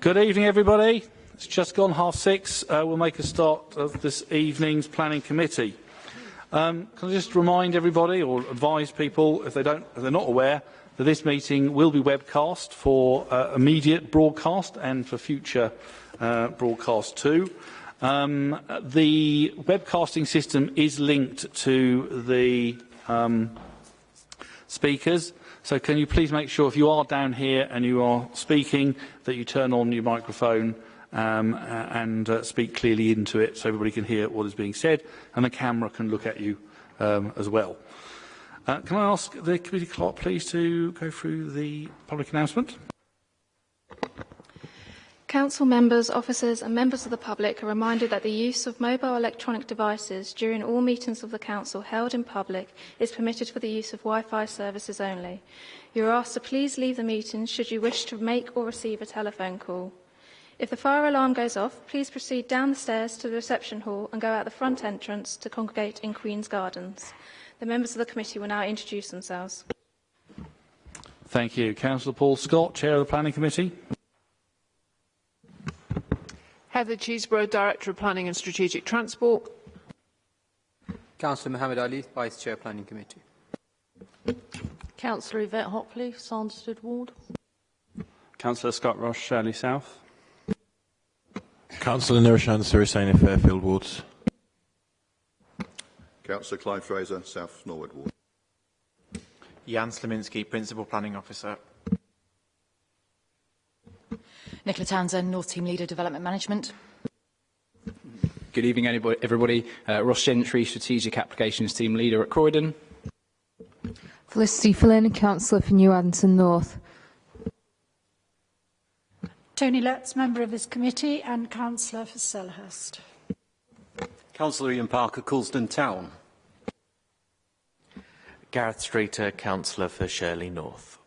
Good evening, everybody. It's just gone 6:30. We'll make a start of this evening's planning committee. Can I just remind everybody, or advise people, if they're not aware, that this meeting will be webcast for immediate broadcast and for future broadcast too. The webcasting system is linked to the speakers, So can you please make sure if you are down here and you are speaking that you turn on your microphone and speak clearly into it so everybody can hear what is being said and the camera can look at you as well. Can I ask the committee clerk please to go through the public announcement? Council members, officers and members of the public are reminded that the use of mobile electronic devices during all meetings of the Council held in public is permitted for the use of Wi-Fi services only. You are asked to please leave the meeting should you wish to make or receive a telephone call. If the fire alarm goes off, please proceed down the stairs to the reception hall and go out the front entrance to congregate in Queen's Gardens. The members of the committee will now introduce themselves. Thank you. Councillor Paul Scott, Chair of the Planning Committee. Heather Cheeseborough, Director of Planning and Strategic Transport. Councillor Mohammed Ali, Vice Chair Planning Committee. Councillor Yvette Hockley, Sanderstead Ward. Councillor Scott Ross, Shirley South. Councillor Nirashan Sirisena, Fairfield Wards. Councillor Clive Fraser, South Norwood Ward. Jan Slaminski, Principal Planning Officer. Nicola Townsend, North Team Leader, Development Management. Good evening, everybody. Ross Gentry, Strategic Applications Team Leader at Croydon. Felicity Flynn, Councillor for New Addington North. Tony Letts, Member of this committee and Councillor for Selhurst. Councillor Ian Parker, Coulsdon Town. Gareth Streeter, Councillor for Shirley North.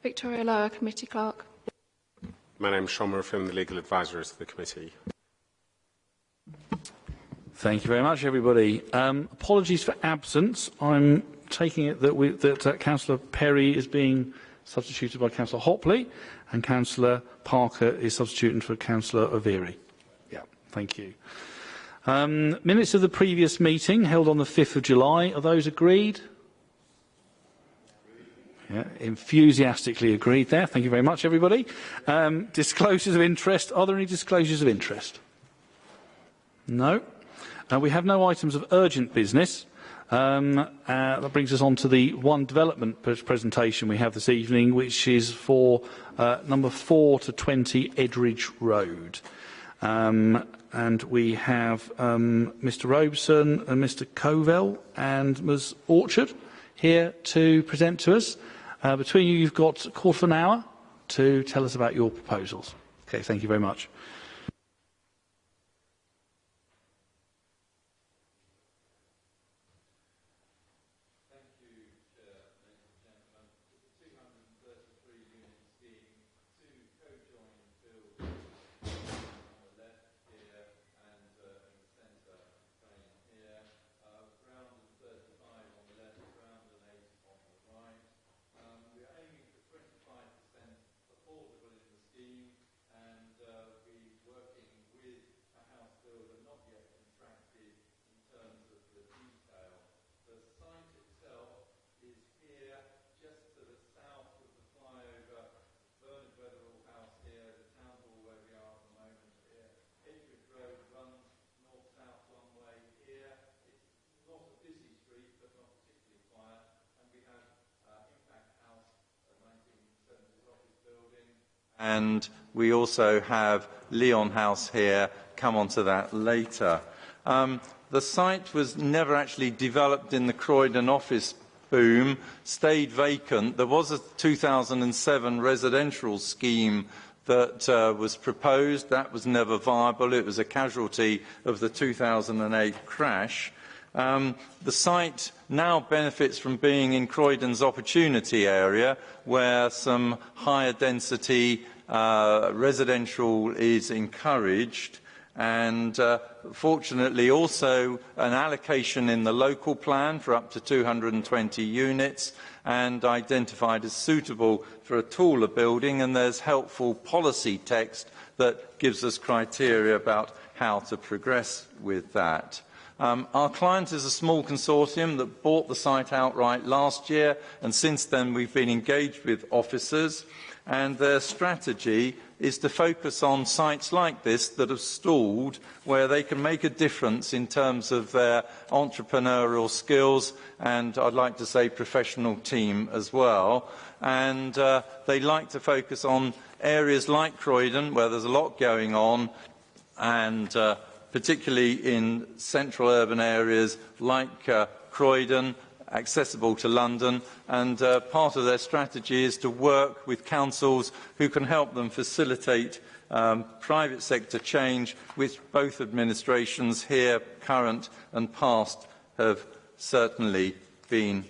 Victoria Lower, Committee Clerk. My name is Sean Murphy, I'm the Legal Advisor to the committee. Thank you very much, everybody. Apologies for absence. I'm taking it that Councillor Perry is being substituted by Councillor Hopley and Councillor Parker is substituting for Councillor O'Veary. Yeah, thank you. Minutes of the previous meeting held on the 5th of July. Are those agreed? Yeah, enthusiastically agreed there. Thank you very much, everybody. Disclosures of interest. Are there any disclosures of interest? No. We have no items of urgent business. That brings us on to the one development presentation we have this evening, which is for number 4 to 20 Edridge Road. And we have Mr. Robeson and Mr. Covell and Ms. Orchard here to present to us. Between you, you've got a quarter of an hour to tell us about your proposals. Okay, thank you very much. And we also have Leon House here, come on to that later. The site was never actually developed in the Croydon office boom, stayed vacant. There was a 2007 residential scheme that was proposed. That was never viable. It was a casualty of the 2008 crash. The site now benefits from being in Croydon's opportunity area, where some higher density residential is encouraged, and fortunately also an allocation in the local plan for up to 220 units and identified as suitable for a taller building, and there's helpful policy text that gives us criteria about how to progress with that. Our client is a small consortium that bought the site outright last year, and since then we've been engaged with officers, and their strategy is to focus on sites like this that have stalled, where they can make a difference in terms of their entrepreneurial skills and, I'd like to say, professional team as well. And they like to focus on areas like Croydon, where there's a lot going on, and particularly in central urban areas like Croydon, accessible to London, and part of their strategy is to work with councils who can help them facilitate private sector change, which both administrations here, current and past, have certainly been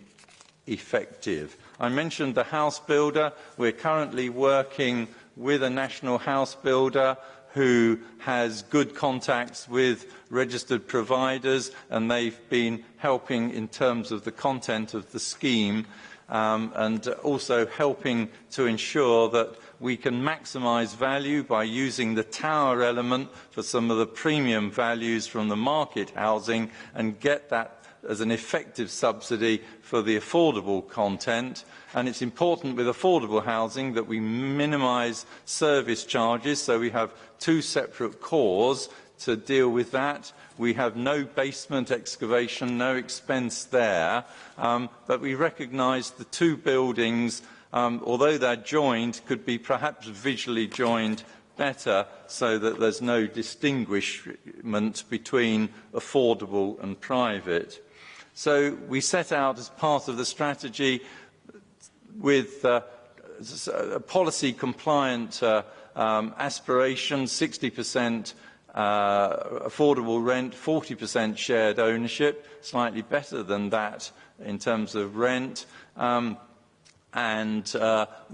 effective. I mentioned the house builder. We're currently working with a national house builder who has good contacts with registered providers, and they've been helping in terms of the content of the scheme, and also helping to ensure that we can maximise value by using the tower element for some of the premium values from the market housing and get that as an effective subsidy for the affordable content. And it's important with affordable housing that we minimise service charges, so we have two separate cores to deal with that. We have no basement excavation, no expense there, but we recognise the two buildings, although they're joined, could be perhaps visually joined better so that there's no distinguishment between affordable and private. So we set out as part of the strategy with a policy-compliant aspiration, 60% affordable rent, 40% shared ownership, slightly better than that in terms of rent. And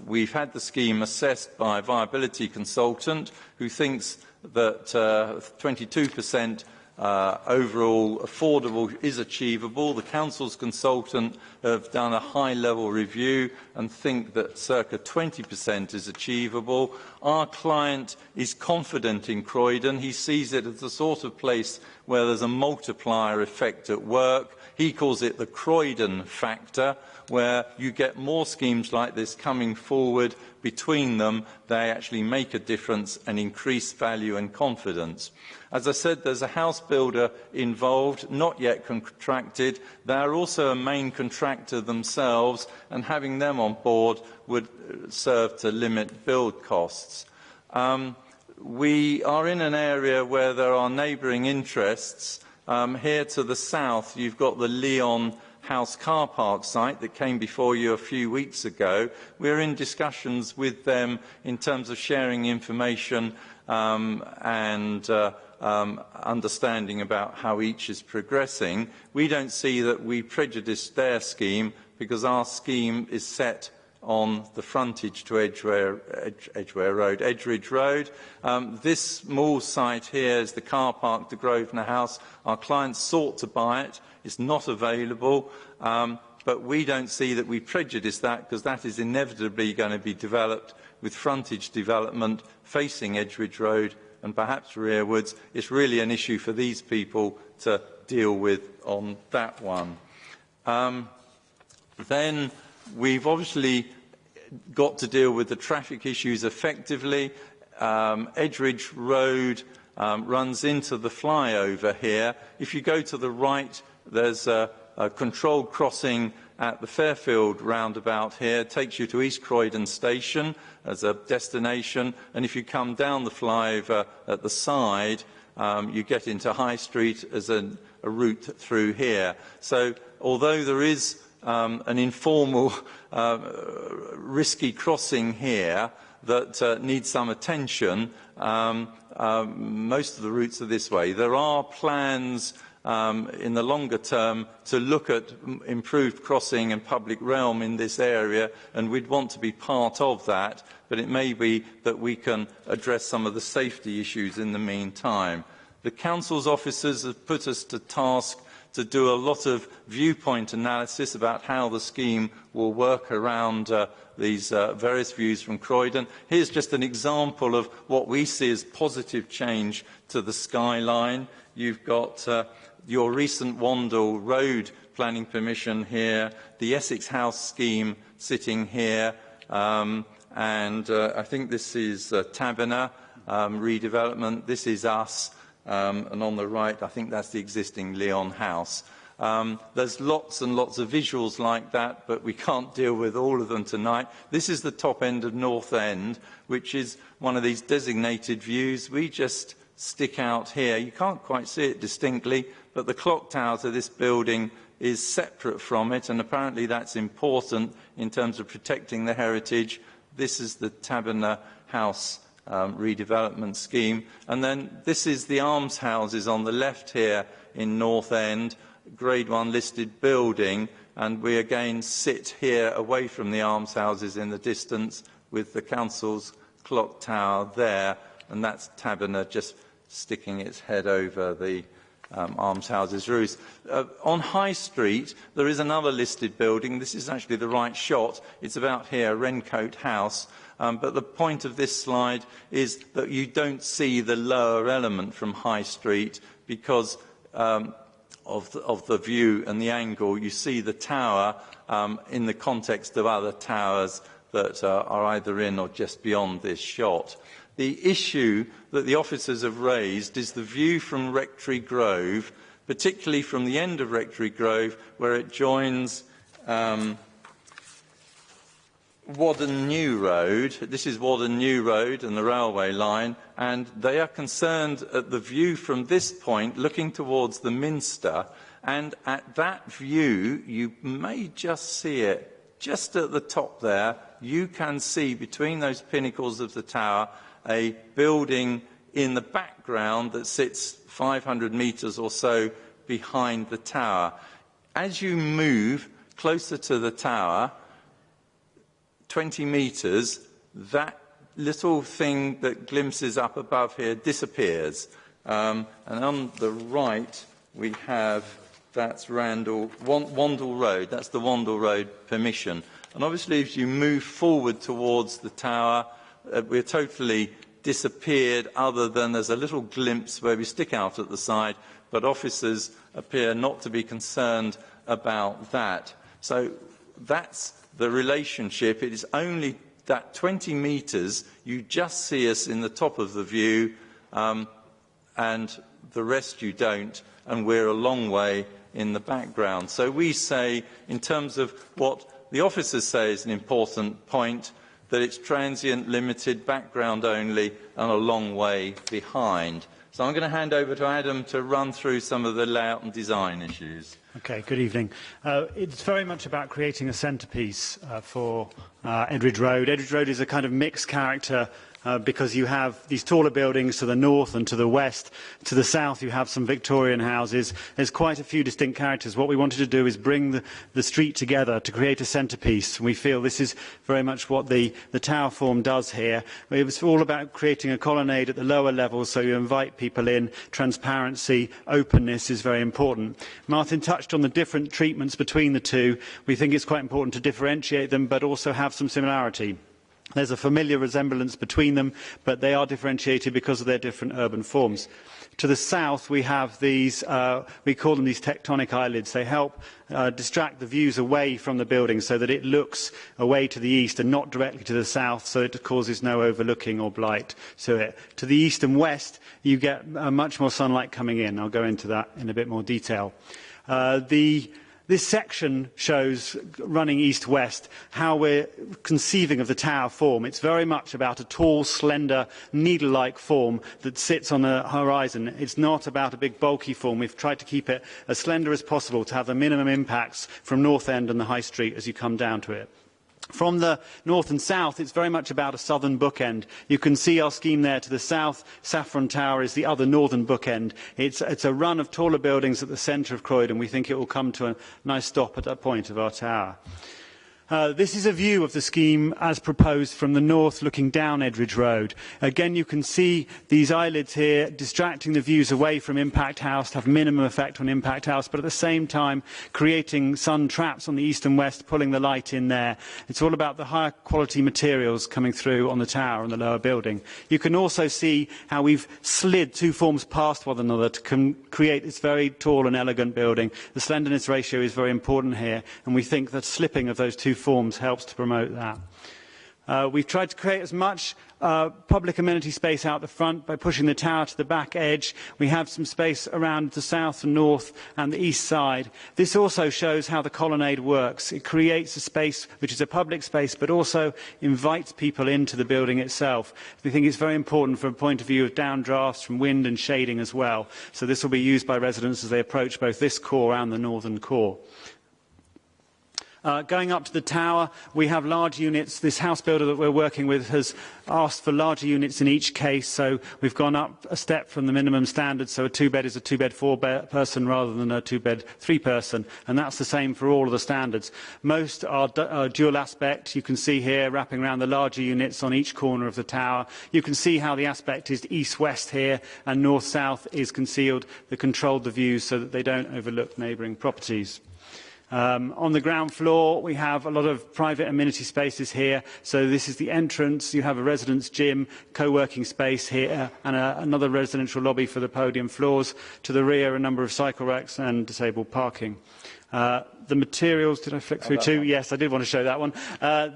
we've had the scheme assessed by a viability consultant who thinks that 22% overall affordable is achievable. The Council's consultant have done a high-level review and think that circa 20% is achievable. Our client is confident in Croydon. He sees it as the sort of place where there's a multiplier effect at work. He calls it the Croydon factor, where you get more schemes like this coming forward. Between them, they actually make a difference and increase value and confidence. As I said, there's a house builder involved, not yet contracted. They're also a main contractor themselves, and having them on board would serve to limit build costs. We are in an area where there are neighbouring interests. Here to the south, you've got the Leon House car park site that came before you a few weeks ago. We're in discussions with them in terms of sharing information and understanding about how each is progressing. We don't see that we prejudice their scheme because our scheme is set on the frontage to Edgeridge Road. This small site here is the car park to Grosvenor House. Our clients sought to buy it. It's not available, but we don't see that we prejudice that because that is inevitably going to be developed with frontage development facing Edgeridge Road and perhaps rearwards. It's really an issue for these people to deal with on that one. Then we've obviously got to deal with the traffic issues effectively. Edgeridge Road runs into the flyover here. If you go to the right, there's a controlled crossing at the Fairfield roundabout here. It takes you to East Croydon Station as a destination, and if you come down the flyover at the side, you get into High Street as a route through here. So although there is an informal, risky crossing here that needs some attention, most of the routes are this way. There are plans in the longer term to look at improved crossing and public realm in this area, and we'd want to be part of that, but it may be that we can address some of the safety issues in the meantime. The Council's officers have put us to task to do a lot of viewpoint analysis about how the scheme will work around these various views from Croydon. Here's just an example of what we see as positive change to the skyline. You've got your recent Wandle Road planning permission here, the Essex House scheme sitting here, and I think this is Taberner redevelopment. This is us, and on the right, I think that's the existing Leon House. There's lots and lots of visuals like that, but we can't deal with all of them tonight. This is the top end of North End, which is one of these designated views. We just stick out here. You can't quite see it distinctly, but the clock tower to this building is separate from it, and apparently that's important in terms of protecting the heritage. This is the Taberner House redevelopment scheme. And then this is the almshouses on the left here in North End, Grade 1 listed building, and we again sit here away from the almshouses in the distance with the council's clock tower there, and that's Taberner just sticking its head over the almshouses roofs. On High Street, there is another listed building. This is actually the right shot. It's about here, Rencote House. But the point of this slide is that you don't see the lower element from High Street because of the view and the angle. You see the tower in the context of other towers that are either in or just beyond this shot. The issue that the officers have raised is the view from Rectory Grove, particularly from the end of Rectory Grove, where it joins Wadden New Road. This is Wadden New Road and the railway line, and they are concerned at the view from this point, looking towards the Minster, and at that view, you may just see it, just at the top there, you can see between those pinnacles of the tower a building in the background that sits 500 metres or so behind the tower. As you move closer to the tower, 20 metres, that little thing that glimpses up above here disappears. And on the right, we have, that's Wandle Road, that's the Wandle Road permission. And obviously, as you move forward towards the tower, we're totally disappeared, other than there's a little glimpse where we stick out at the side, but officers appear not to be concerned about that. So that's the relationship. It is only that 20 metres, you just see us in the top of the view, and the rest you don't, and we're a long way in the background. So we say, in terms of what the officers say is an important point, that it's transient, limited, background only, and a long way behind. So I'm going to hand over to Adam to run through some of the layout and design issues. Okay, good evening. It's very much about creating a centrepiece for Edridge Road. Edridge Road is a kind of mixed character because you have these taller buildings to the north and to the west. To the south, you have some Victorian houses. There's quite a few distinct characters. What we wanted to do is bring the street together to create a centrepiece. We feel this is very much what the tower form does here. It was all about creating a colonnade at the lower level, so you invite people in. Transparency, openness is very important. Martin touched on the different treatments between the two. We think it's quite important to differentiate them, but also have some similarity. There's a familiar resemblance between them, but they are differentiated because of their different urban forms. To the south, we have these, we call them these tectonic eyelids. They help distract the views away from the building so that it looks away to the east and not directly to the south, so it causes no overlooking or blight to it. To the east and west, you get much more sunlight coming in. I'll go into that in a bit more detail. This section shows, running east-west, how we're conceiving of the tower form. It's very much about a tall, slender, needle-like form that sits on the horizon. It's not about a big, bulky form. We've tried to keep it as slender as possible to have the minimum impacts from North End and the High Street as you come down to it. From the north and south, it's very much about a southern bookend. You can see our scheme there to the south. Saffron Tower is the other northern bookend. It's a run of taller buildings at the centre of Croydon. We think it will come to a nice stop at that point of our tower. This is a view of the scheme as proposed from the north looking down Edridge Road. Again, you can see these eyelids here distracting the views away from Impact House to have minimum effect on Impact House, but at the same time creating sun traps on the east and west, pulling the light in there. It's all about the higher quality materials coming through on the tower and the lower building. You can also see how we've slid two forms past one another to create this very tall and elegant building. The slenderness ratio is very important here, and we think that slipping of those two forms helps to promote that. We've tried to create as much public amenity space out the front by pushing the tower to the back edge. We have some space around the south and north and the east side. This also shows how the colonnade works. It creates a space which is a public space but also invites people into the building itself. We think it's very important from a point of view of downdrafts from wind and shading as well. So this will be used by residents as they approach both this core and the northern core. Going up to the tower, we have large units. This house builder that we're working with has asked for larger units in each case, so we've gone up a step from the minimum standard, so a two-bed is a two-bed four-person rather than a two-bed three-person, and that's the same for all of the standards. Most are dual aspect. You can see here, wrapping around the larger units on each corner of the tower. You can see how the aspect is east-west here, and north-south is concealed. They controlled the views so that they don't overlook neighbouring properties. On the ground floor, we have a lot of private amenity spaces here. So this is the entrance. You have a residence gym, co-working space here, and another residential lobby for the podium floors. To the rear, a number of cycle racks and disabled parking. The materials, did I flick through too? Yes, I did want to show that one.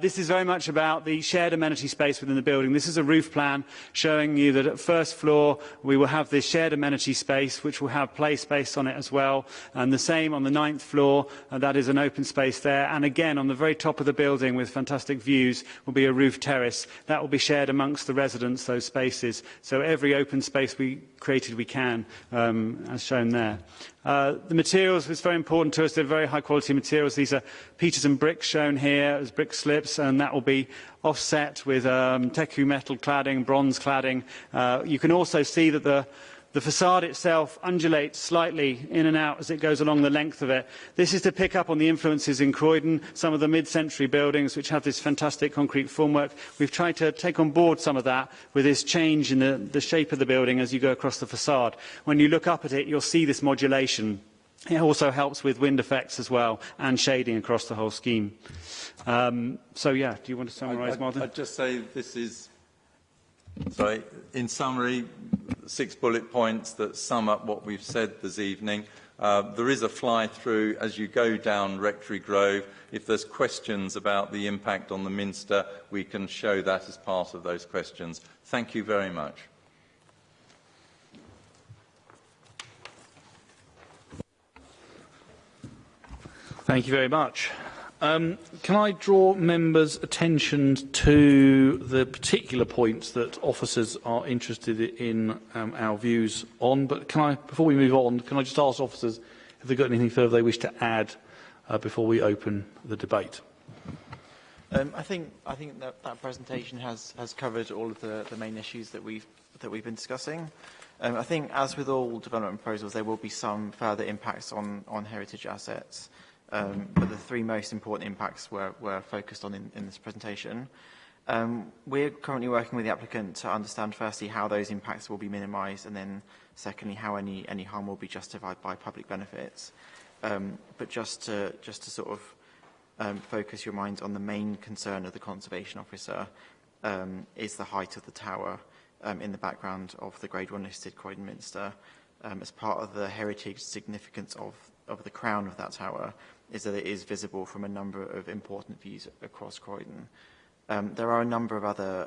This is very much about the shared amenity space within the building. This is a roof plan showing you that at first floor we will have this shared amenity space which will have play space on it as well. And the same on the 9th floor, that is an open space there. And again, on the very top of the building with fantastic views will be a roof terrace. That will be shared amongst the residents, those spaces. So every open space we created we can, as shown there. The materials was very important to us. They're very high quality materials. These are Peterson bricks shown here as brick slips, and that will be offset with Teku metal cladding, bronze cladding. You can also see that the facade itself undulates slightly in and out as it goes along the length of it. This is to pick up on the influences in Croydon, some of the mid-century buildings which have this fantastic concrete formwork. We've tried to take on board some of that with this change in the shape of the building as you go across the facade. When you look up at it, you'll see this modulation. It also helps with wind effects as well and shading across the whole scheme. So, yeah, do you want to summarise, Martin? I'd just say this is, sorry, in summary, 6 bullet points that sum up what we've said this evening. There is a fly-through as you go down Rectory Grove. If there's questions about the impact on the Minster, we can show that as part of those questions. Thank you very much. Thank you very much. Can I draw members' attention to the particular points that officers are interested in our views on? But can I, before we move on, can I just ask officers if they've got anything further they wish to add before we open the debate? I think that presentation has covered all of the main issues that we've been discussing. I think, as with all development proposals, there will be some further impacts on heritage assets. But the 3 most important impacts were focused on in this presentation. We're currently working with the applicant to understand, firstly, how those impacts will be minimised, and then, secondly, how any harm will be justified by public benefits. But just to sort of focus your minds on the main concern of the Conservation Officer is the height of the tower in the background of the Grade 1 listed Croydon Minster. As part of the heritage significance of the crown of that tower is that it is visible from a number of important views across Croydon. There are a number of other,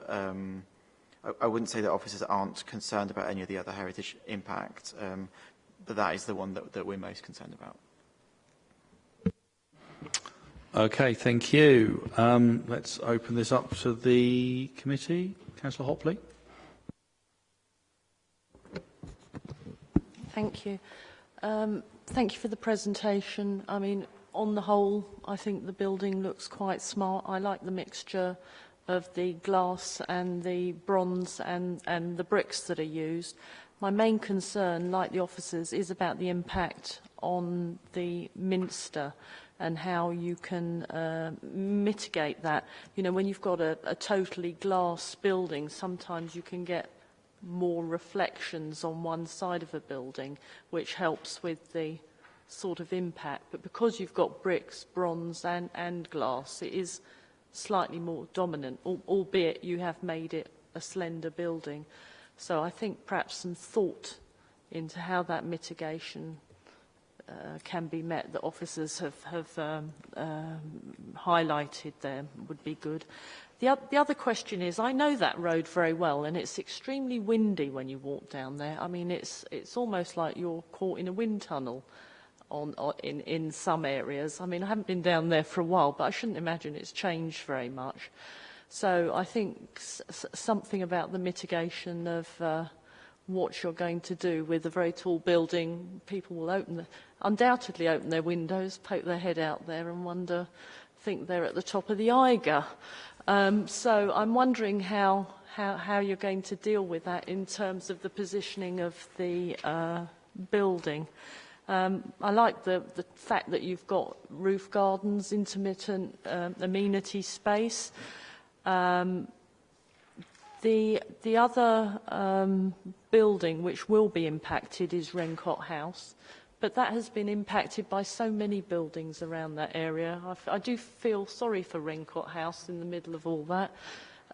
I wouldn't say that officers aren't concerned about any of the other heritage impacts, but that is the one that we're most concerned about. Okay, thank you. Let's open this up to the committee. Councillor Hopley. Thank you. Thank you for the presentation. I mean, on the whole, I think the building looks quite smart. I like the mixture of the glass and the bronze and the bricks that are used. My main concern, like the officers, is about the impact on the Minster. and how you can mitigate that. You know, when you've got a totally glass building, sometimes you can get more reflections on one side of a building, which helps with the sort of impact. But because you've got bricks, bronze and glass, it is slightly more dominant, albeit you have made it a slender building. So I think perhaps some thought into how that mitigation can be met that officers have highlighted there would be good. The other question is, I know that road very well, and it's extremely windy when you walk down there. I mean, it's almost like you're caught in a wind tunnel in some areas. I mean, I haven't been down there for a while, but I shouldn't imagine it's changed very much. So I think something about the mitigation of what you're going to do with a very tall building. People will undoubtedly open their windows, poke their head out there and think they're at the top of the Eiger. So I'm wondering how you're going to deal with that in terms of the positioning of the building. I like the fact that you've got roof gardens, intermittent amenity space. The other building which will be impacted is Rencott House, but that has been impacted by so many buildings around that area. I do feel sorry for Rencott House in the middle of all that,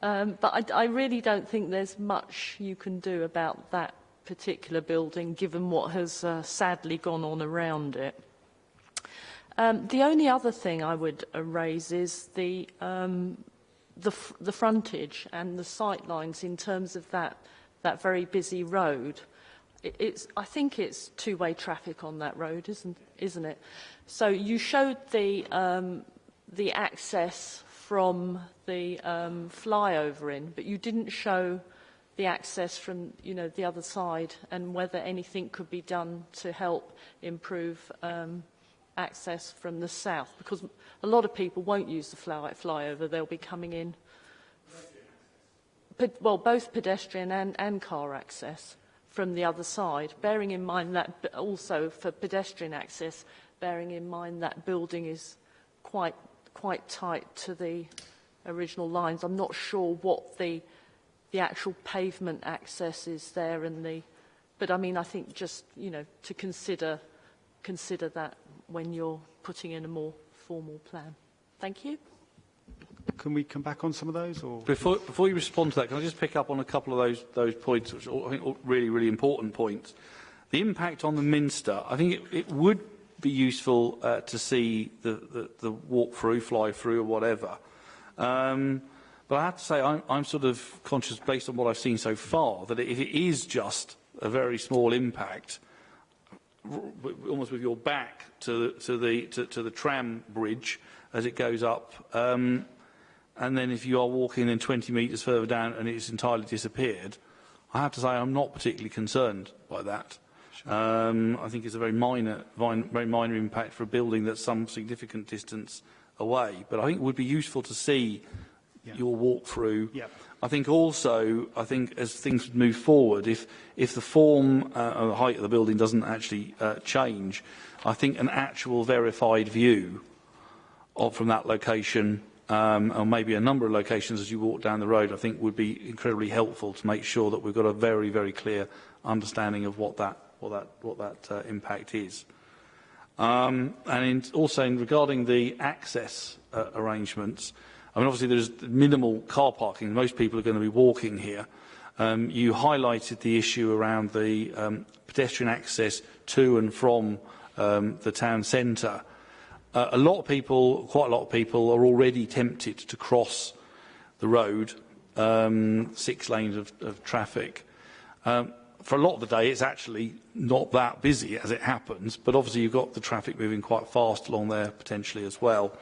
but I really don't think there's much you can do about that particular building, given what has sadly gone on around it. The only other thing I would raise is the frontage and the sight lines in terms of that very busy road. I think it's two-way traffic on that road, isn't it? So you showed the access from the flyover in, but you didn't show the access from the other side, and whether anything could be done to help improve access from the south, because a lot of people won't use the flyover. They'll be coming in, well, both pedestrian and car access from the other side, bearing in mind that also for pedestrian access, bearing in mind that building is quite tight to the original lines. I'm not sure what the actual pavement access is there, but I mean, I think just to consider that when you're putting in a more formal plan. Thank you. Can we come back on some of those? Or Before you respond to that, can I just pick up on a couple of those points, which I think are really, really important points. The impact on the Minster, I think it would be useful to see the walk-through, fly-through or whatever. But I have to say, I'm sort of conscious, based on what I've seen so far, that if it is just a very small impact, almost with your back to the tram bridge as it goes up, and then if you are walking in 20 metres further down and it's entirely disappeared, I have to say I'm not particularly concerned by that. Sure. I think it's a very minor impact for a building that's some significant distance away. But I think it would be useful to see your walk-through. Yeah. I think also, as things move forward, if the form or the height of the building doesn't actually change, I think an actual verified view from that location, or maybe a number of locations as you walk down the road, I think would be incredibly helpful to make sure that we've got a very, very clear understanding of what that impact is. And also regarding the access arrangements, I mean, obviously there's minimal car parking. Most people are going to be walking here. You highlighted the issue around the pedestrian access to and from the town centre. Quite a lot of people are already tempted to cross the road, 6 lanes of traffic. For a lot of the day, it's actually not that busy as it happens, but obviously you've got the traffic moving quite fast along there potentially as well.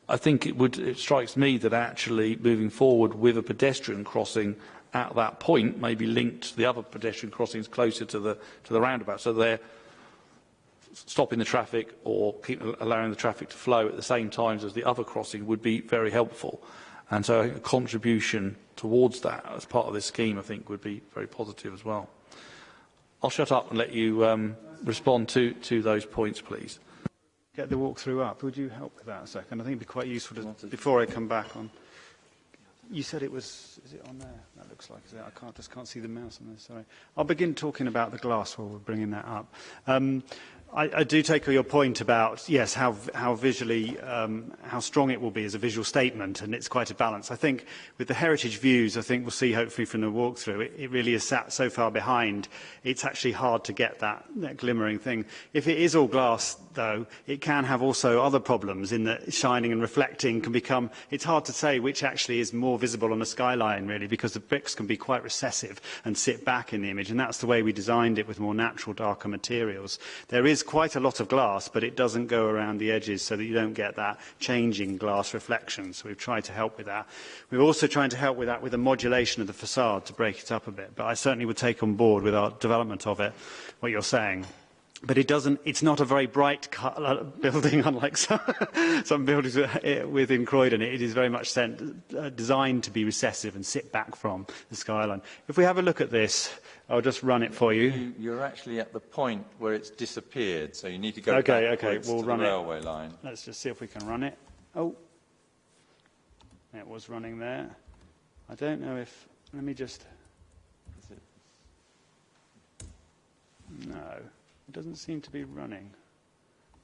I think it strikes me that actually moving forward with a pedestrian crossing at that point may be linked to the other pedestrian crossings closer to the roundabout, so they're stopping the traffic or allowing the traffic to flow at the same time as the other crossing would be very helpful. And so a contribution towards that as part of this scheme, I think, would be very positive as well. I'll shut up and let you respond to those points, please. get the walkthrough up. Would you help with that a second? I think it'd be quite useful to, before I come back on. You said it was, is it on there? That looks like it. I just can't see the mouse on there, sorry. I'll begin talking about the glass while we're bringing that up. I do take your point about, yes, how visually, how strong it will be as a visual statement, and it's quite a balance. I think with the heritage views, I think we'll see hopefully from the walkthrough, it really is sat so far behind, it's actually hard to get that glimmering thing. If it is all glass, though, it can have also other problems in that shining and reflecting can become, it's hard to say which actually is more visible on a skyline, really, because the bricks can be quite recessive and sit back in the image, and that's the way we designed it with more natural, darker materials. There is quite a lot of glass, but it doesn't go around the edges so that you don't get that changing glass reflection. So we've tried to help with that. We're also trying to help with that with a modulation of the facade to break it up a bit. But I certainly would take on board with our development of it what you're saying. But it's not a very bright building, unlike some buildings within Croydon. It is very much designed to be recessive and sit back from the skyline. If we have a look at this, I'll just run it for you. You're actually at the point where it's disappeared, so you need to go backwards we'll to run the railway line. Let's just see if we can run it. Oh, it was running there. I don't know if... Let me just... No, it doesn't seem to be running.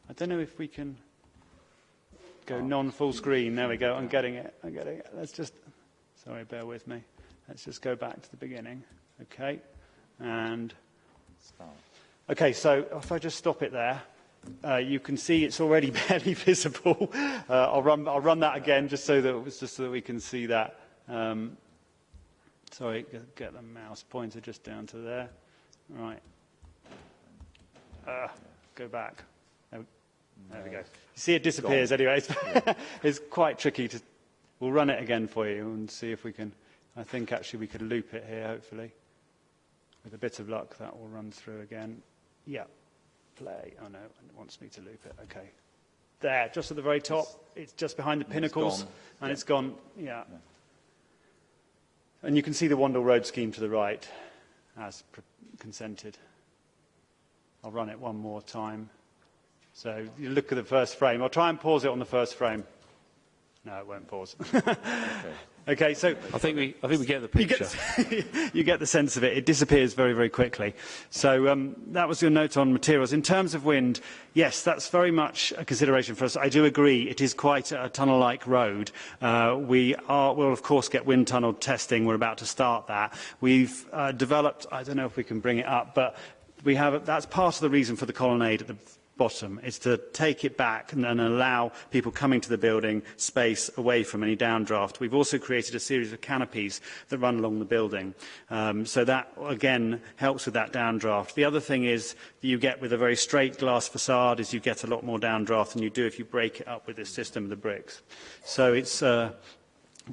I don't know if we can go non-full screen. There we go. I'm getting it. Let's just... Sorry, bear with me. Let's just go back to the beginning. Okay. And okay, so if I just stop it there, you can see it's already barely visible. I'll run that again just so that we can see that. Sorry, get the mouse pointer just down to there. Right. Go back. There we go. You see it disappears anyway. It's quite tricky to... We'll run it again for you and see if we can... I think actually we could loop it here, hopefully. With a bit of luck, that will run through again. Yeah. Play. Oh, no, it wants me to loop it. Okay. There, just at the very top. It's just behind the pinnacles. And it's gone. Yeah. And you can see the Wandle Road scheme to the right, as consented. I'll run it one more time. So you look at the first frame. I'll try and pause it on the first frame. No, it won't pause. Okay, so I think we get the picture. You get the sense of it. It disappears very, very quickly. So that was your note on materials. In terms of wind, yes, that's very much a consideration for us. I do agree it is quite a tunnel-like road. We'll of course get wind tunnel testing. We're about to start that. We've developed. I don't know if we can bring it up, but we have. That's part of the reason for the colonnade at the bottom, is to take it back and allow people coming to the building space away from any downdraft. We've also created a series of canopies that run along the building. So that, again, helps with that downdraft. The other thing is that you get with a very straight glass facade is you get a lot more downdraft than you do if you break it up with this system of the bricks. So it's...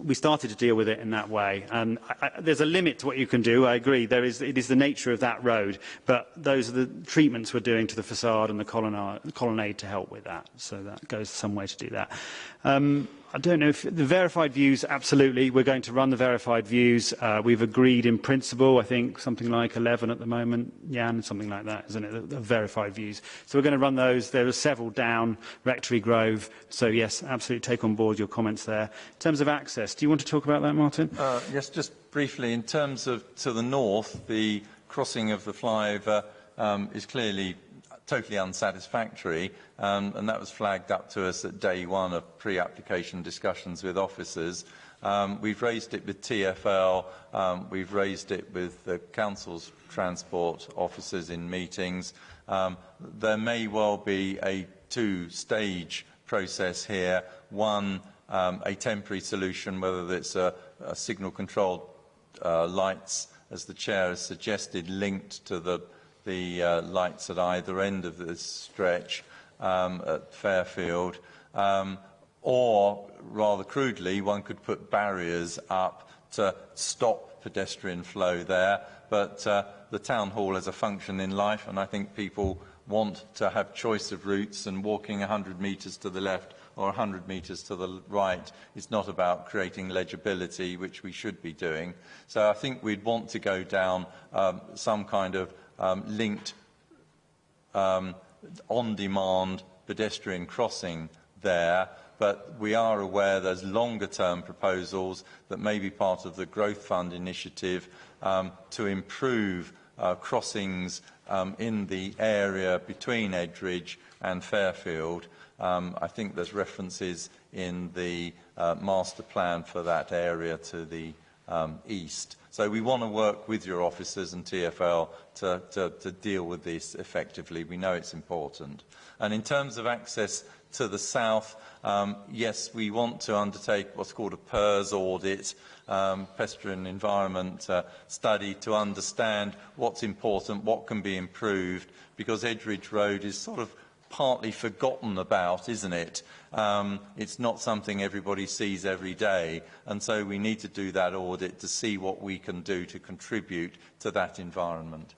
we started to deal with it in that way. There's a limit to what you can do, I agree. It is the nature of that road, but those are the treatments we're doing to the facade and the colonnade to help with that. So that goes some way to do that. I don't know if the verified views, absolutely. We're going to run the verified views. We've agreed in principle, I think, something like 11 at the moment, Jan, something like that, isn't it, the verified views. So we're going to run those. There are several down, Rectory Grove. So, yes, absolutely take on board your comments there. In terms of access, do you want to talk about that, Martin? Yes, just briefly. In terms of to the north, the crossing of the flyover is clearly totally unsatisfactory, and that was flagged up to us at day one of pre-application discussions with officers. We've raised it with TfL, we've raised it with the Council's transport officers in meetings. There may well be a two-stage process here. One, a temporary solution, whether it's a signal-controlled lights, as the Chair has suggested, linked to the lights at either end of this stretch at Fairfield, or rather crudely, one could put barriers up to stop pedestrian flow there. But the Town Hall has a function in life, and I think people want to have choice of routes, and walking 100 metres to the left or 100 metres to the right is not about creating legibility, which we should be doing. So I think we'd want to go down some kind of linked on-demand pedestrian crossing there, but we are aware there's longer-term proposals that may be part of the Growth Fund initiative to improve crossings in the area between Edridge and Fairfield. I think there's references in the master plan for that area to the east. So we want to work with your officers and TfL to deal with this effectively. We know it's important. And in terms of access to the south, yes, we want to undertake what's called a PERS audit, pedestrian environment study, to understand what's important, what can be improved, because Edridge Road is sort of partly forgotten about, isn't it? It's not something everybody sees every day, and so we need to do that audit to see what we can do to contribute to that environment.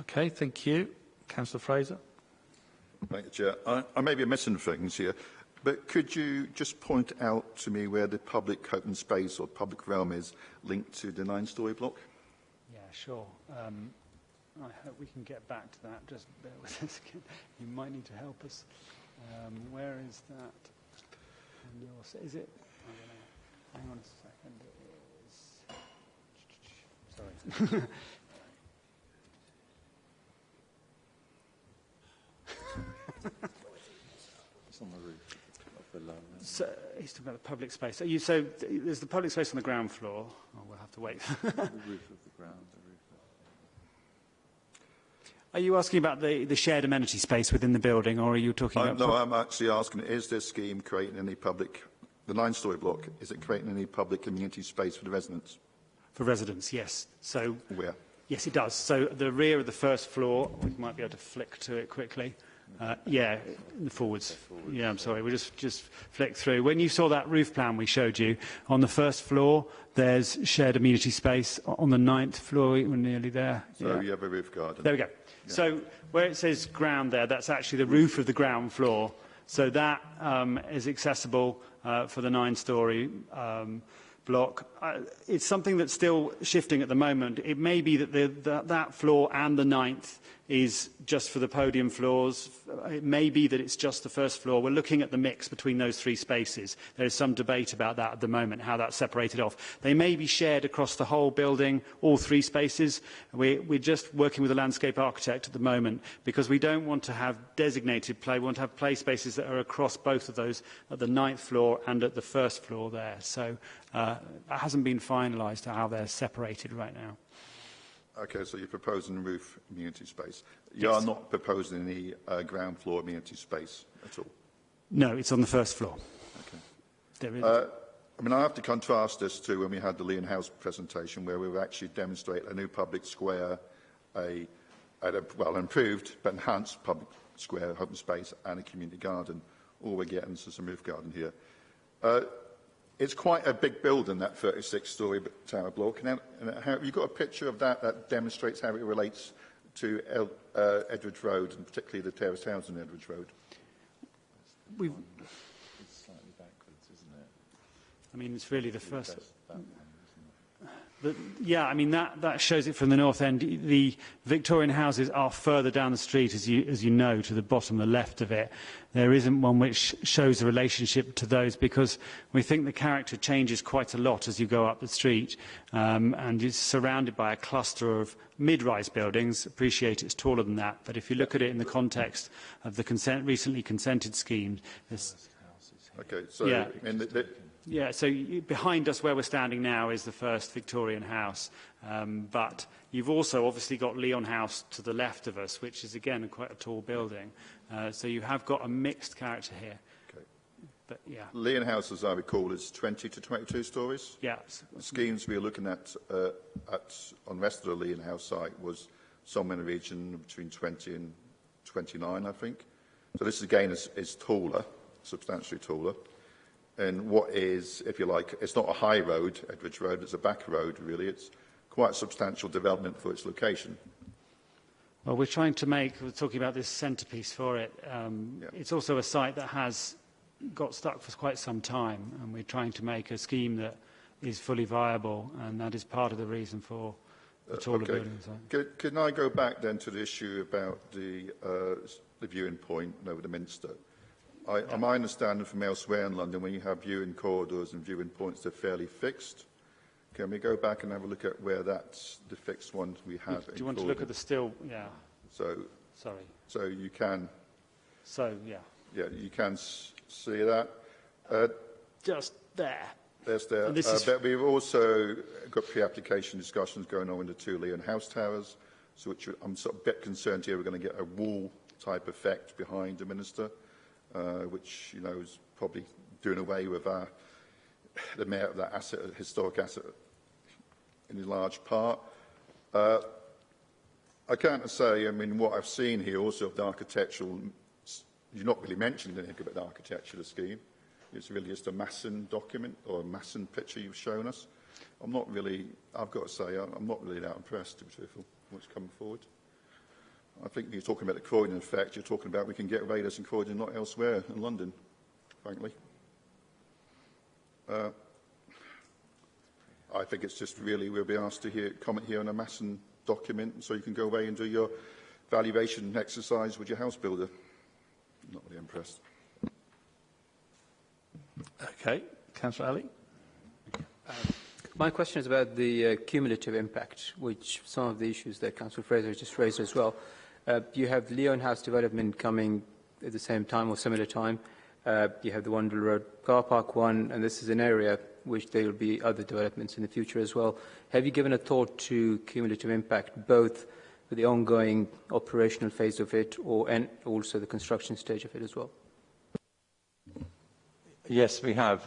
Okay, thank you. Councillor Fraser. Thank you, Chair. I may be missing things here, but could you just point out to me where the public open space or public realm is linked to the 9-storey block? Yeah, sure. I hope we can get back to that. Just bear with us again. You might need to help us. Where is that? Is it? I don't know. Hang on a second. It is. Sorry. It's on the roof. Below. So he's talking about the public space. So there's the public space on the ground floor. Oh, we'll have to wait. The roof of the ground. Are you asking about the shared amenity space within the building, or are you talking about... No, I'm actually asking, is this scheme creating any public... The 9-storey block, is it creating any public community space for the residents? For residents, yes. So where? Yes, it does. So the rear of the first floor, we might be able to flick to it quickly. Yeah, the forwards. Yeah, I'm sorry. We'll just flick through. When you saw that roof plan we showed you, on the first floor, there's shared amenity space. On the 9th floor, we're nearly there. So you have a roof garden. There we go. Yeah. So where it says ground there, that's actually the roof of the ground floor. So that is accessible for the 9-storey block. It's something that's still shifting at the moment. It may be that that floor and the 9th is just for the podium floors. It may be that it's just the first floor. We're looking at the mix between those three spaces. There is some debate about that at the moment, how that's separated off. They may be shared across the whole building, all three spaces. We're just working with a landscape architect at the moment because we don't want to have designated play. We want to have play spaces that are across both of those at the 9th floor and at the first floor there. So that hasn't been finalised how they're separated right now. Okay, so you're proposing roof amenity space. You are not proposing any ground floor amenity space at all? No, it's on the first floor. Okay. There is. I mean, I have to contrast this to when we had the Leon House presentation, where we were actually demonstrate a new public square, an improved but enhanced public square, open space, and a community garden. All we're getting is some roof garden here. It's quite a big building, that 36-storey tower block. Have you got a picture of that that demonstrates how it relates to Edridge Road, and particularly the terraced housing on Edridge Road? It's slightly backwards, isn't it? I mean, it's really the first... Yeah, I mean, that shows it from the north end. The Victorian houses are further down the street, as you know, to the bottom, the left of it. There isn't one which shows a relationship to those because we think the character changes quite a lot as you go up the street, and it's surrounded by a cluster of mid-rise buildings. Appreciate it's taller than that, but if you look at it in the context of the recently consented scheme... Okay, so... Yeah. Yeah, so behind us where we're standing now is the first Victorian house, but you've also obviously got Leon House to the left of us, which is again quite a tall building. So you have got a mixed character here. Okay. But yeah. Leon House, as I recall, is 20 to 22 stories. Yeah. The schemes we were looking at on the rest of the Leon House site was somewhere in the region between 20 and 29, I think. So this again is taller, substantially taller. And what is, if you like, it's not a high road, Edridge Road, it's a back road, really. It's quite a substantial development for its location. Well, we're talking about this centrepiece for it. It's also a site that has got stuck for quite some time, and we're trying to make a scheme that is fully viable, and that is part of the reason for the taller buildings. Can I go back then to the issue about the viewing point over the Minster? My understanding from elsewhere in London, when you have viewing corridors and viewing points, they're fairly fixed. Can we go back and have a look at where that's the fixed ones we have? Do you want to look at the still? Yeah. Sorry. So you can. Yeah. Yeah, you can see that. Just there. There's there. But we've also got pre-application discussions going on with the two Leon House towers, so which I'm sort of a bit concerned here we're going to get a wall-type effect behind the Minister, which, you know, is probably doing away with the merit of that asset, historic asset, in a large part. I can't say, I mean, what I've seen here also of the architectural, you've not really mentioned anything about the architectural scheme. It's really just a Masson document or a Masson picture you've shown us. I'm not really, I've got to say, I'm not really that impressed, to be truthful, what's coming forward. I think you're talking about the Croydon effect, you're talking about we can get radius in Croydon, not elsewhere in London, frankly. I think it's just really, we'll be asked to comment here on a Masson document so you can go away and do your valuation exercise with your house builder. Not really impressed. Okay, Councillor Ali. My question is about the cumulative impact, which some of the issues that Councillor Fraser just raised as well. You have Leon House development coming at the same time or similar time. You have the Wandle Road car park one, and this is an area which there will be other developments in the future as well. Have you given a thought to cumulative impact, both for the ongoing operational phase of it and also the construction stage of it as well? Yes, we have.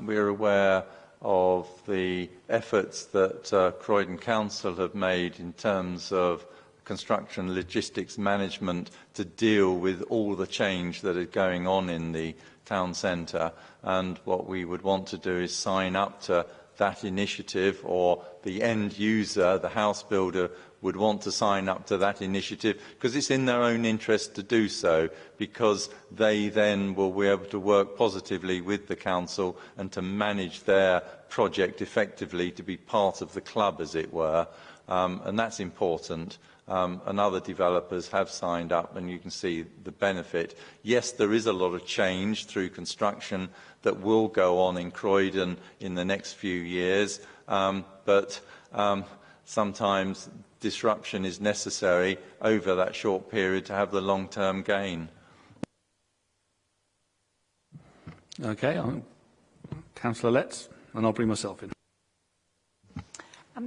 We're aware of the efforts that Croydon Council have made in terms of construction logistics management to deal with all the change that is going on in the town centre. And what we would want to do is sign up to that initiative, or the end user, the house builder, would want to sign up to that initiative, because it's in their own interest to do so, because they then will be able to work positively with the council and to manage their project effectively, to be part of the club, as it were. And that's important. And other developers have signed up, and you can see the benefit. Yes, there is a lot of change through construction that will go on in Croydon in the next few years, but sometimes disruption is necessary over that short period to have the long-term gain. Okay, Councillor Letts, and I'll bring myself in.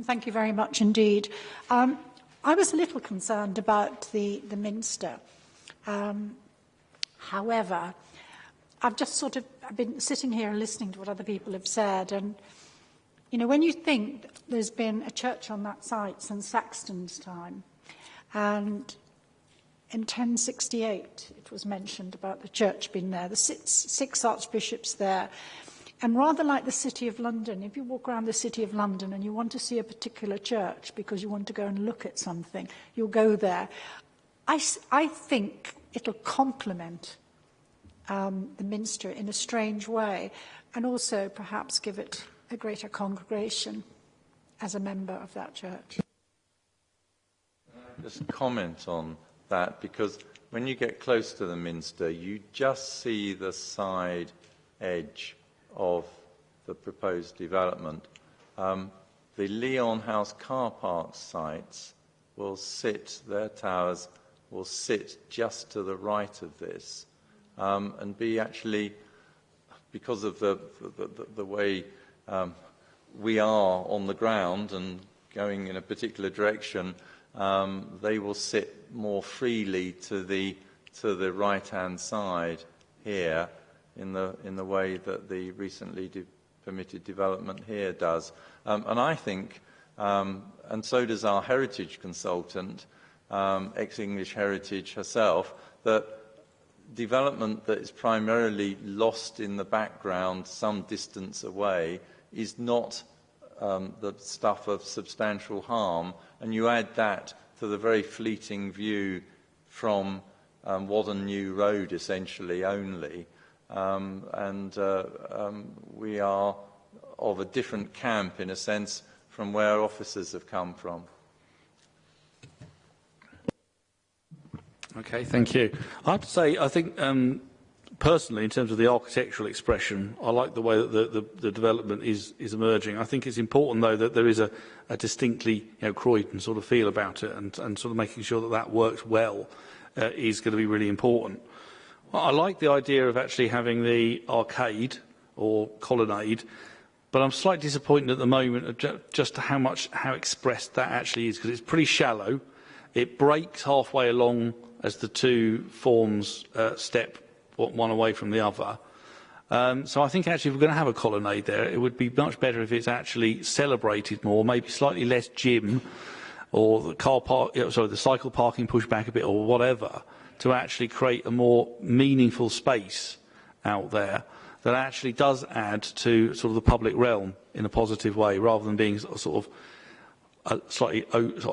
Thank you very much indeed. I was a little concerned about the Minster. However, I've been sitting here and listening to what other people have said, and you know, when you think there's been a church on that site since Saxton's time, and in 1068 it was mentioned about the church being there, the six archbishops there, and rather like the City of London, if you walk around the City of London and you want to see a particular church because you want to go and look at something, you'll go there. I think it'll complement the Minster in a strange way, and also perhaps give it a greater congregation as a member of that church. Just comment on that, because when you get close to the Minster, you just see the side edge of the proposed development. The Leon House car park sites will sit, their towers will sit just to the right of this, and be actually, because of the way we are on the ground and going in a particular direction, they will sit more freely to the right-hand side here, in the way that the recently permitted development here does. And I think, and so does our heritage consultant, ex-English Heritage herself, that development that is primarily lost in the background some distance away is not the stuff of substantial harm, and you add that to the very fleeting view from Wadden New Road, essentially, only. We are of a different camp, in a sense, from where officers have come from. Okay, thank you. I have to say, I think personally, in terms of the architectural expression, I like the way that the development is emerging. I think it's important, though, that there is a distinctly Croydon sort of feel about it, and sort of making sure that that works well is going to be really important. I like the idea of actually having the arcade or colonnade, but I'm slightly disappointed at the moment of just how expressed that actually is, because it's pretty shallow. It breaks halfway along as the two forms step one away from the other. So I think actually if we're going to have a colonnade there, it would be much better if it's actually celebrated more, maybe slightly less gym, or the cycle parking pushed back a bit, or whatever, to actually create a more meaningful space out there that actually does add to sort of the public realm in a positive way, rather than being sort of a slightly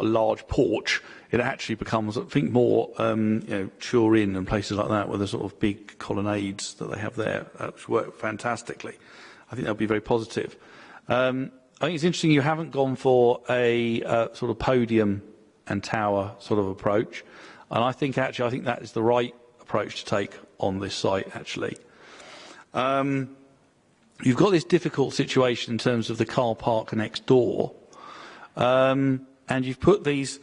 large porch. It actually becomes, I think, more Turin and places like that, with the sort of big colonnades that they have there, which work fantastically. I think that would be very positive. I think it's interesting you haven't gone for a sort of podium and tower sort of approach, and I think that is the right approach to take on this site. Actually, you've got this difficult situation in terms of the car park next door. And you've put these,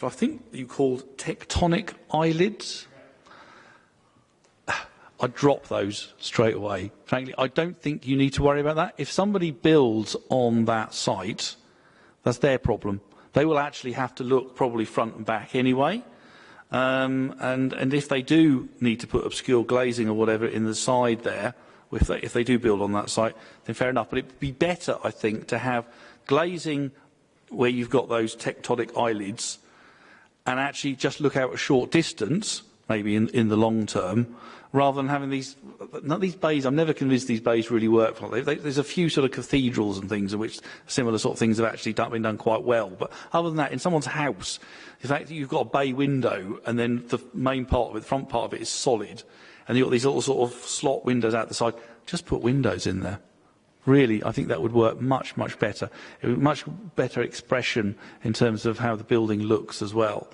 I think you called tectonic eyelids. I'd drop those straight away. Frankly, I don't think you need to worry about that. If somebody builds on that site, that's their problem. They will actually have to look probably front and back anyway. And if they do need to put obscure glazing or whatever in the side there, if they do build on that site, then fair enough. But it would be better, I think, to have glazing where you've got those tectonic eyelids, and actually just look out a short distance, maybe in the long term, rather than having these bays. I'm never convinced these bays really work. There's a few sort of cathedrals and things in which similar sort of things have actually been done quite well. But other than that, in someone's house, the fact that you've got a bay window and then the main part of it, the front part of it, is solid, and you've got these little sort of slot windows out the side, just put windows in there. Really, I think that would work much, much better. It would be much better expression in terms of how the building looks as well.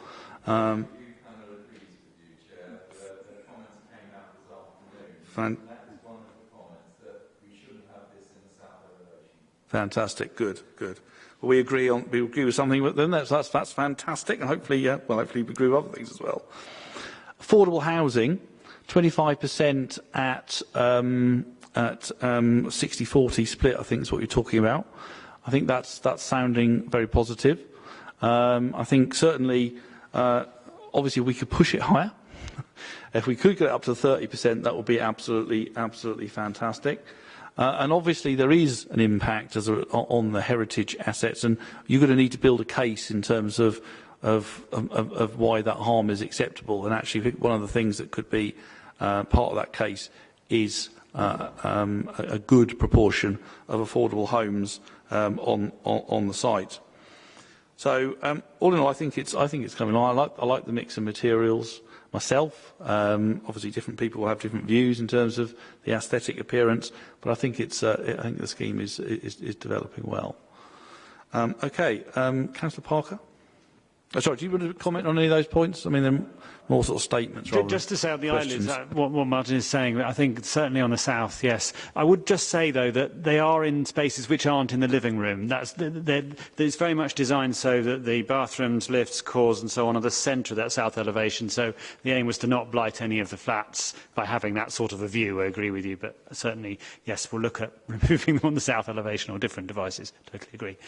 Fantastic, good. Well, we agree with something with them. That's fantastic, and hopefully, hopefully we agree with other things as well. Affordable housing, 25% at 60-40 split, I think is what you're talking about. I think that's sounding very positive. I think certainly, obviously, we could push it higher. If we could get up to 30%, that would be absolutely fantastic. And obviously, there is an impact on the heritage assets, and you're going to need to build a case in terms of why that harm is acceptable. And actually, I think one of the things that could be part of that case is a good proportion of affordable homes on the site. So all in all, I think it's coming on. I like the mix of materials myself. Obviously, different people will have different views in terms of the aesthetic appearance, but I think the scheme is developing well. Councillor Parker. Sorry, do you want to comment on any of those points? I mean, they're more sort of statements rather just to say on the questions. eyelids, what Martin is saying, I think certainly on the south, yes. I would just say, though, that they are in spaces which aren't in the living room. It's very much designed so that the bathrooms, lifts, cores and so on are the centre of that south elevation. So the aim was to not blight any of the flats by having that sort of a view. I agree with you, but certainly, yes, we'll look at removing them on the south elevation or different devices. Totally agree.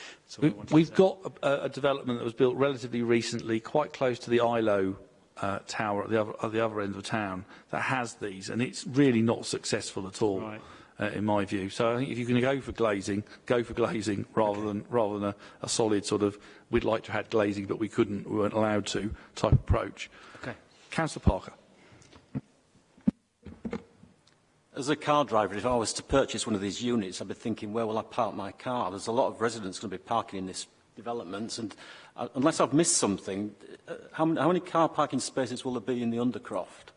We've got a development that was built relatively recently, quite close to the ILO tower at the other end of town, that has these, and it's really not successful at all, in my view. So I think if you're going to go for glazing rather than a solid sort of we'd like to have glazing but we weren't allowed to type approach. Okay. Councillor Parker. As a car driver, if I was to purchase one of these units, I'd be thinking, where will I park my car? There's a lot of residents going to be parking in this developments, and unless I've missed something, how many car parking spaces will there be in the Undercroft?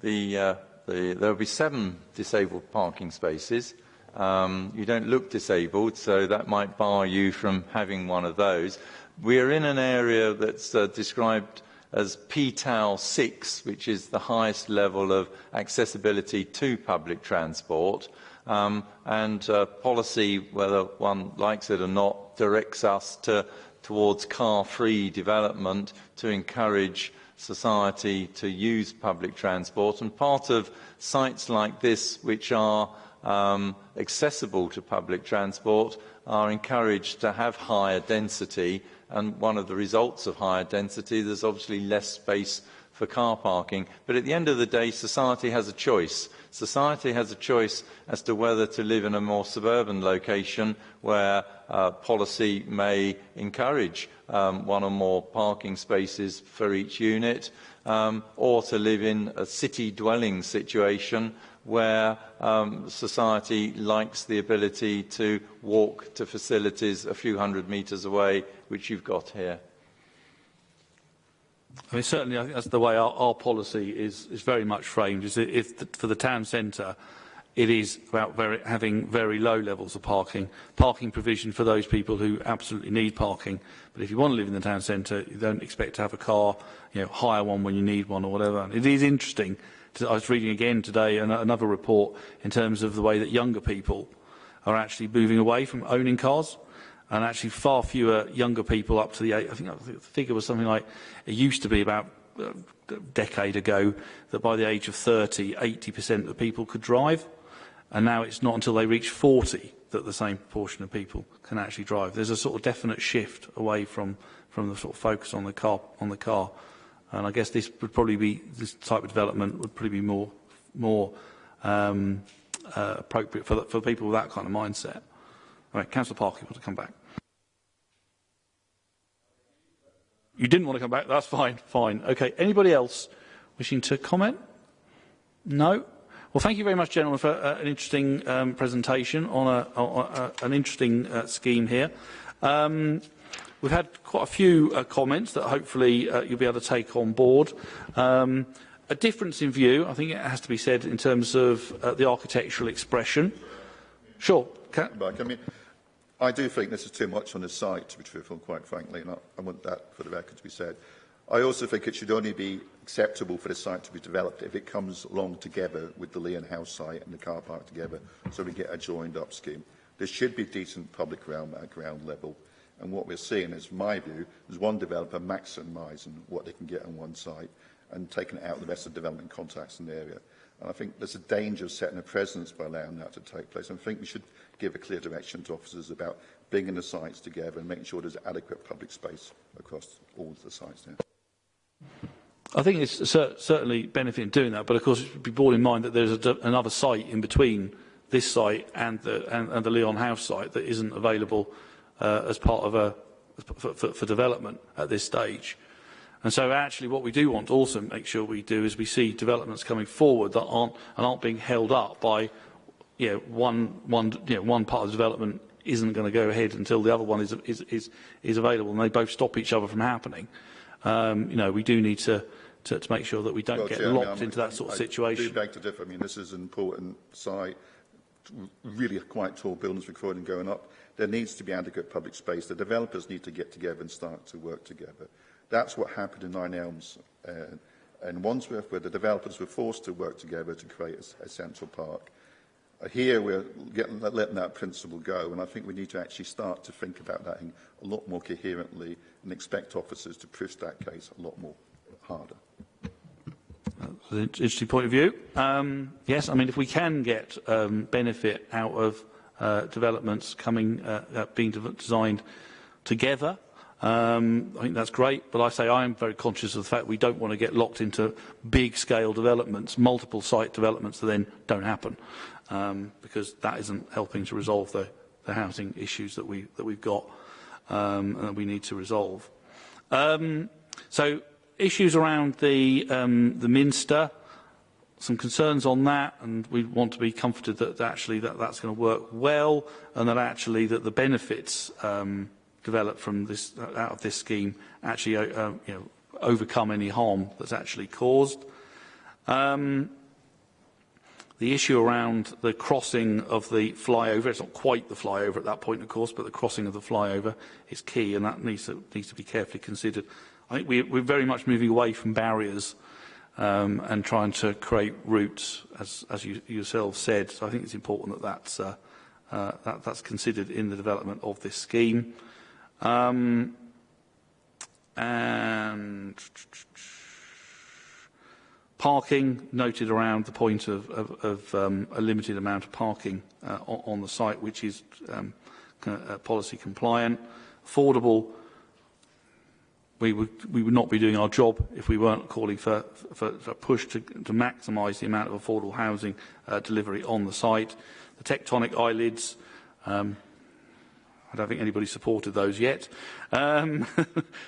There will be 7 disabled parking spaces. You don't look disabled, so that might bar you from having one of those. We are in an area that's described as PTAL 6, which is the highest level of accessibility to public transport. Policy, whether one likes it or not, directs us towards car-free development to encourage society to use public transport. And part of sites like this, which are accessible to public transport, are encouraged to have higher density. And one of the results of higher density, there's obviously less space for car parking. But at the end of the day, society has a choice. Society has a choice as to whether to live in a more suburban location where policy may encourage one or more parking spaces for each unit, or to live in a city dwelling situation where society likes the ability to walk to facilities a few hundred metres away, which you've got here. I mean, certainly, I think that's the way our policy is very much framed. Is for the town centre, it is about having very low levels of parking provision for those people who absolutely need parking. But if you want to live in the town centre, you don't expect to have a car, hire one when you need one or whatever. It is interesting. I was reading again today another report in terms of the way that younger people are actually moving away from owning cars. And actually far fewer younger people up to the age, I think the figure was something like, it used to be about a decade ago, that by the age of 30, 80% of people could drive. And now it's not until they reach 40 that the same proportion of people can actually drive. There's a sort of definite shift away from the sort of focus on the car. And I guess this type of development would probably be more appropriate for people with that kind of mindset. All right, Councillor Parker, you want to come back? You didn't want to come back? That's fine. Fine. Okay. Anybody else wishing to comment? No? Well, thank you very much, gentlemen, for an interesting presentation on an interesting scheme here. We've had quite a few comments that hopefully you'll be able to take on board. A difference in view, I think it has to be said, in terms of the architectural expression. Sure. I do think this is too much on the site, to be truthful, quite frankly, and I want that for the record to be said. I also think it should only be acceptable for the site to be developed if it comes along together with the Leon House site and the car park together, so we get a joined-up scheme. There should be decent public realm at ground level, and what we're seeing is, from my view, is one developer maximising what they can get on one site and taking out the rest of the development contacts in the area. And I think there's a danger of setting a precedence by allowing that to take place. I think we should give a clear direction to officers about bringing the sites together and making sure there's adequate public space across all of the sites there. I think it's certainly benefit in doing that, but of course it should be borne in mind that there's another site in between this site and the Leon House site that isn't available as part of for development at this stage. And so actually what we do want to also make sure we do is we see developments coming forward that aren't being held up by one part of the development isn't going to go ahead until the other one is available, and they both stop each other from happening. We do need to make sure that we don't get locked into that sort of situation. I do beg to differ. I mean, this is an important site, really quite tall buildings with Croydon going up. There needs to be adequate public space. The developers need to get together and start to work together. That's what happened in Nine Elms and Wandsworth, where the developers were forced to work together to create a central park. Here we're letting that principle go, and I think we need to actually start to think about that a lot more coherently and expect officers to push that case a lot more harder. That's an interesting point of view. Yes, I mean, if we can get benefit out of developments being designed together, I think that's great, but I am very conscious of the fact we don't want to get locked into big-scale developments, multiple site developments that then don't happen, because that isn't helping to resolve the housing issues that we've got and that we need to resolve. So issues around the Minster, some concerns on that, and we want to be comforted that actually that's going to work well, and that actually that the benefits developed from this out of this scheme actually overcome any harm that's actually caused. The issue around the crossing of the flyover, it's not quite the flyover at that point, of course, but the crossing of the flyover is key, and that needs to be carefully considered. I think we're very much moving away from barriers and trying to create routes, as you yourselves said. So I think it's important that that's considered in the development of this scheme. And parking, noted around the point of a limited amount of parking on the site, which is policy compliant. Affordable, we would not be doing our job if we weren't calling for a push to maximise the amount of affordable housing delivery on the site. The tectonic eyelids, I don't think anybody supported those yet,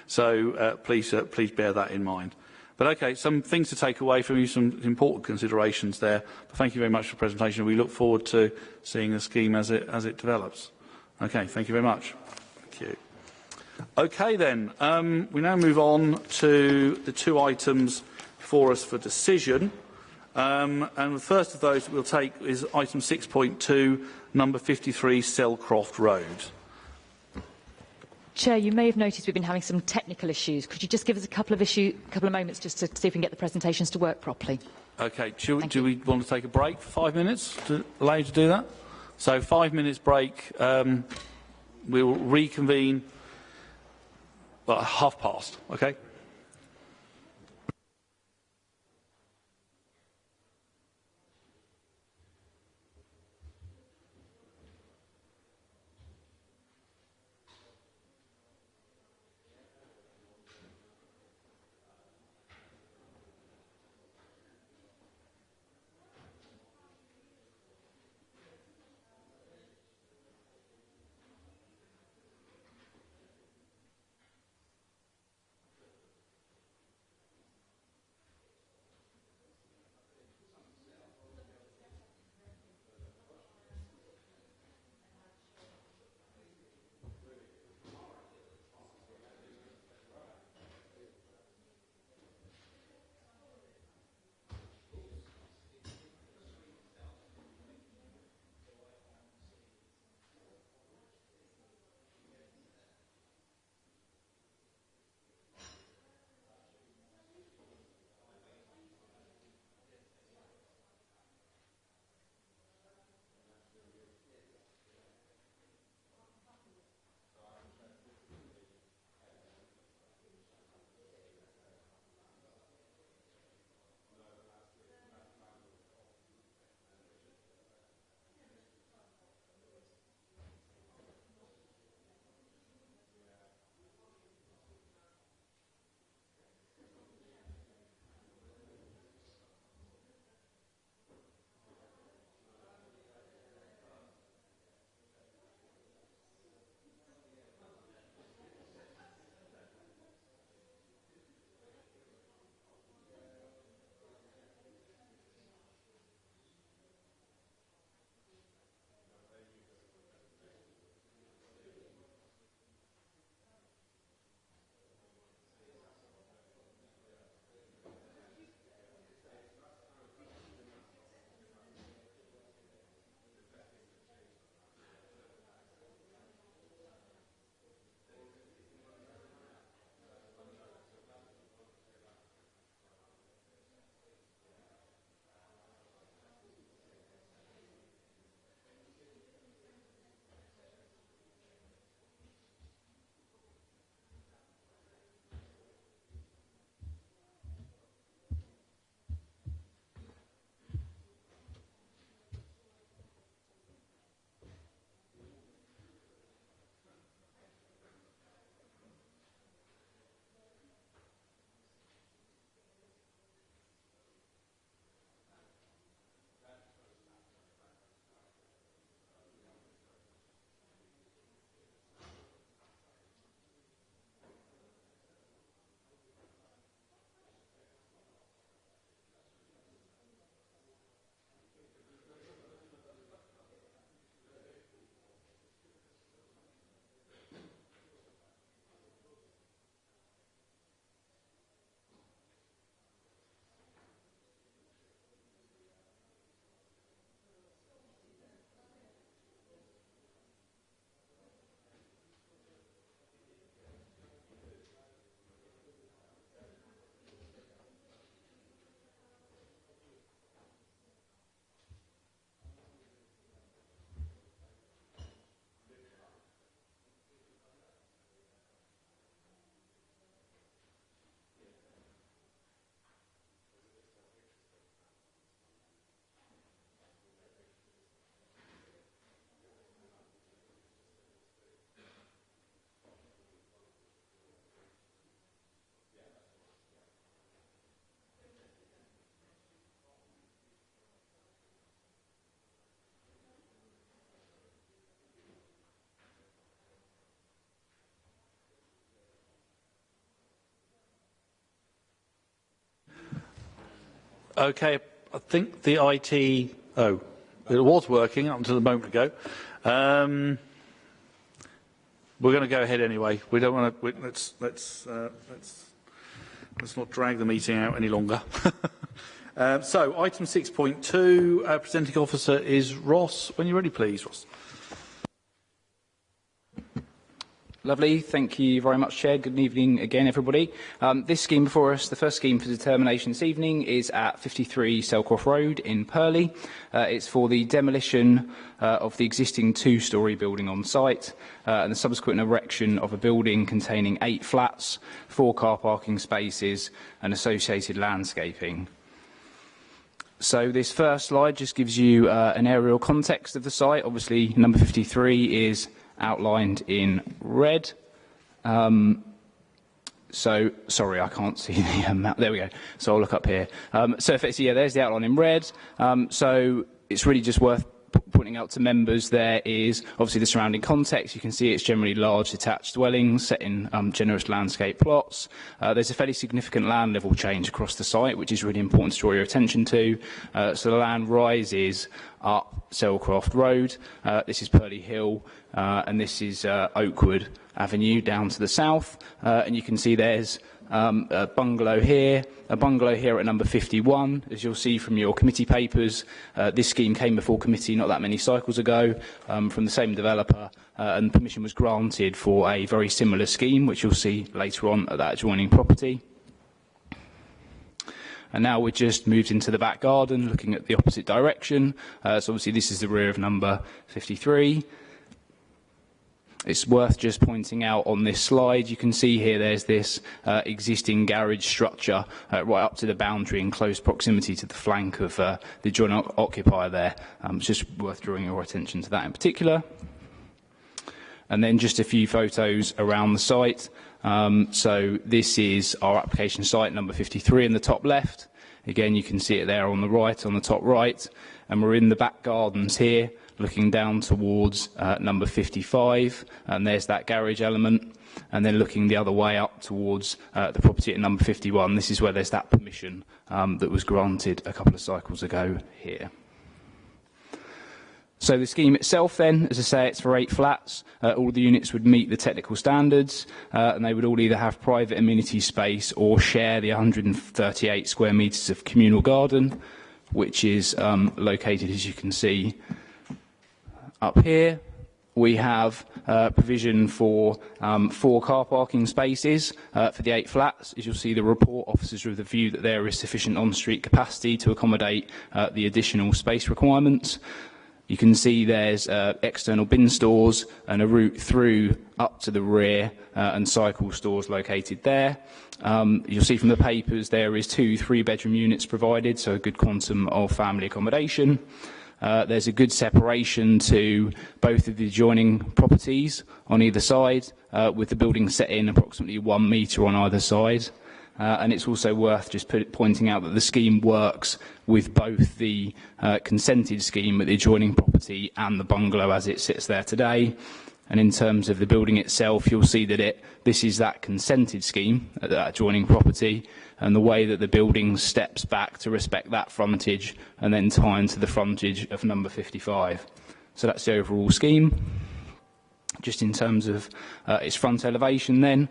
so please bear that in mind. But okay, some things to take away from you, some important considerations there. But thank you very much for the presentation. We look forward to seeing the scheme as it develops. Okay, thank you very much. Thank you. Okay then, we now move on to the two items before us for decision. And the first of those we'll take is item 6.2, number 53, Selcroft Road. Chair, you may have noticed we've been having some technical issues. Could you just give us a couple of moments just to see if we can get the presentations to work properly? Okay, do we want to take a break for 5 minutes to allow you to do that? So 5 minutes break, we'll reconvene at past, okay? Okay, I think the IT... Oh, it was working up until a moment ago. We're going to go ahead anyway. We don't want to... Let's not drag the meeting out any longer. So, item 6.2, presenting officer is Ross. When you're ready, please, Ross. Lovely. Thank you very much, Chair. Good evening again, everybody. This scheme before us, the first scheme for determination this evening, is at 53 Selcroft Road in Purley. It's for the demolition of the existing two-storey building on site and the subsequent erection of a building containing 8 flats, 4 car parking spaces and associated landscaping. So this first slide just gives you an aerial context of the site. Obviously, number 53 is outlined in red. So, sorry, I can't see the map. There we go. So I'll look up here. So effectively, yeah, there's the outline in red. So it's really just worth pointing out to members there is obviously the surrounding context. You can see it's generally large detached dwellings set in generous landscape plots. There's a fairly significant land level change across the site, which is really important to draw your attention to. So the land rises up Selcroft Road. This is Purley Hill, and this is Oakwood Avenue down to the south. And you can see there's a bungalow here at number 51. As you'll see from your committee papers, this scheme came before committee not that many cycles ago from the same developer, and permission was granted for a very similar scheme, which you'll see later on at that adjoining property. And now we're just moved into the back garden, looking at the opposite direction. So obviously this is the rear of number 53. It's worth just pointing out on this slide, you can see here there's this existing garage structure right up to the boundary in close proximity to the flank of the adjoining occupier there. It's just worth drawing your attention to that in particular. And then just a few photos around the site. So this is our application site, number 53 in the top left. Again, you can see it there on the right, on the top right. And we're in the back gardens here, looking down towards number 55, and there's that garage element, and then looking the other way up towards the property at number 51. This is where there's that permission that was granted a couple of cycles ago here. So the scheme itself then, as I say, it's for 8 flats. All the units would meet the technical standards, and they would all either have private amenity space or share the 138 square metres of communal garden, which is located, as you can see, up here. We have provision for 4 car parking spaces for the 8 flats. As you'll see, the report officers are of the view that there is sufficient on-street capacity to accommodate the additional space requirements. You can see there's external bin stores and a route through up to the rear and cycle stores located there. You'll see from the papers there is 2 3-bedroom units provided, so a good quantum of family accommodation. There's a good separation to both of the adjoining properties on either side, with the building set in approximately 1 metre on either side. And it's also worth just pointing out that the scheme works with both the consented scheme at the adjoining property and the bungalow as it sits there today. And in terms of the building itself, you'll see that this is that consented scheme at that adjoining property, and the way that the building steps back to respect that frontage and then tie into the frontage of number 55. So that's the overall scheme. Just in terms of its front elevation then,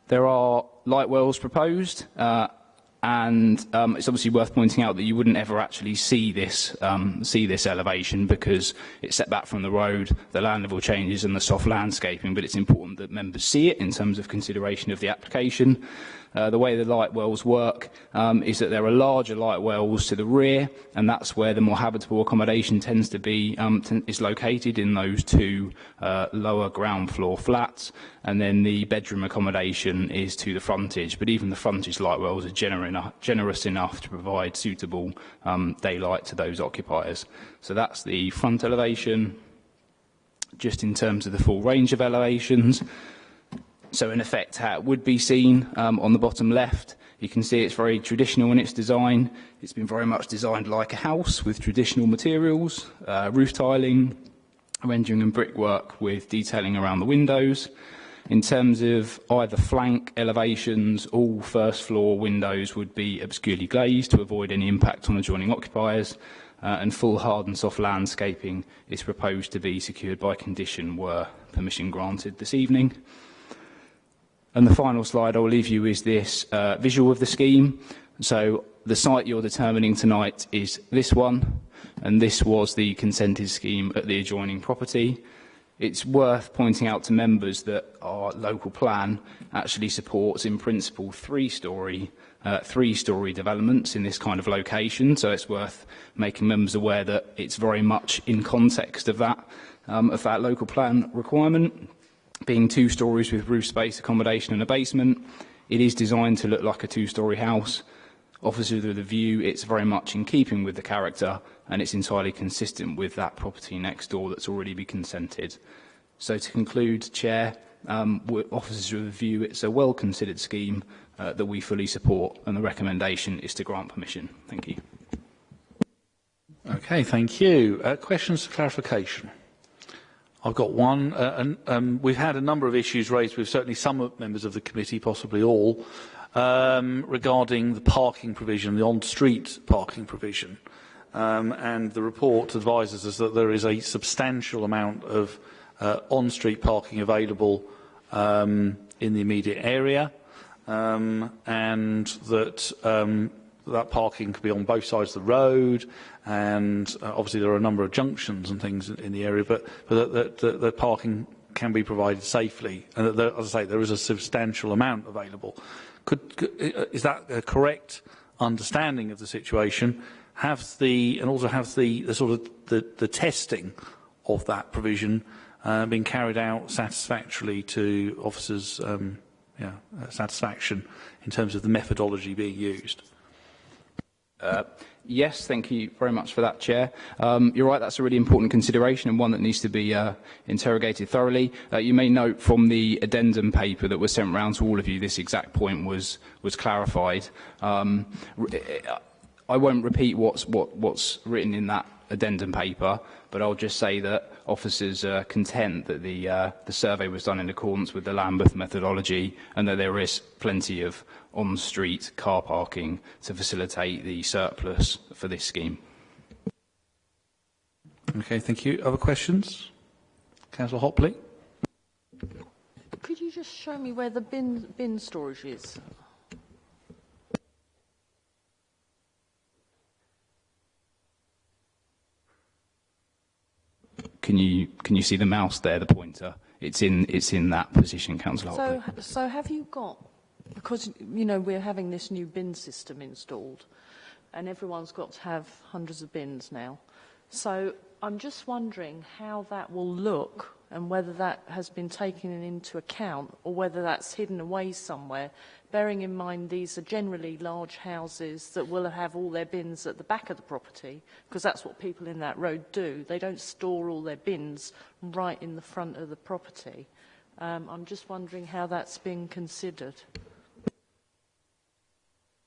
there are light wells proposed, and it's obviously worth pointing out that you wouldn't ever actually see this elevation because it's set back from the road, the land level changes and the soft landscaping, but it's important that members see it in terms of consideration of the application. The way the light wells work is that there are larger light wells to the rear, and that's where the more habitable accommodation tends to be is located in those 2 lower ground floor flats, and then the bedroom accommodation is to the frontage. But even the frontage light wells are generous enough to provide suitable daylight to those occupiers. So that's the front elevation. Just in terms of the full range of elevations. So in effect, how it would be seen on the bottom left, you can see it's very traditional in its design. It's been very much designed like a house with traditional materials, roof tiling, rendering and brickwork with detailing around the windows. In terms of either flank elevations, all first floor windows would be obscurely glazed to avoid any impact on adjoining occupiers, and full hard and soft landscaping is proposed to be secured by condition were permission granted this evening. And the final slide I will leave you is this visual of the scheme. So the site you're determining tonight is this one, and this was the consented scheme at the adjoining property. It's worth pointing out to members that our local plan actually supports, in principle, three-storey developments in this kind of location. So it's worth making members aware that it's very much in context of that local plan requirement. Being 2 storeys with roof space, accommodation and a basement, it is designed to look like a 2-storey house. Officers of the view, it's very much in keeping with the character, and it's entirely consistent with that property next door that's already been consented. So to conclude, Chair, officers of the view, it's a well-considered scheme that we fully support, and the recommendation is to grant permission. Thank you. Okay, thank you. Questions for clarification? I've got one. We've had a number of issues raised with certainly some members of the committee, possibly all, regarding the parking provision, the on-street parking provision. And the report advises us that there is a substantial amount of on-street parking available in the immediate area, and that that parking could be on both sides of the road, and obviously there are a number of junctions and things in the area, but that parking can be provided safely, and that there, as I say, there is a substantial amount available. Is that a correct understanding of the situation? And also have the sort of the testing of that provision been carried out satisfactorily to officers' satisfaction in terms of the methodology being used? Yes, thank you very much for that, Chair. You're right, that's a really important consideration and one that needs to be interrogated thoroughly. You may note from the addendum paper that was sent round to all of you, this exact point was clarified. I won't repeat what's written in that addendum paper, but I'll just say that officers are content that the survey was done in accordance with the Lambeth methodology, and that there is plenty of on-street car parking to facilitate the surplus for this scheme. Okay, thank you. Other questions? Councillor Hopley. Could you just show me where the bin storage is? Can you see the mouse there, the pointer? It's in that position, Councillor Hopley. So have you got, because you know we're having this new bin system installed, and everyone's got to have hundreds of bins now. So I'm just wondering how that will look, and whether that has been taken into account, or whether that's hidden away somewhere, bearing in mind these are generally large houses that will have all their bins at the back of the property, because that's what people in that road do. They don't store all their bins right in the front of the property. I'm just wondering how that's been considered.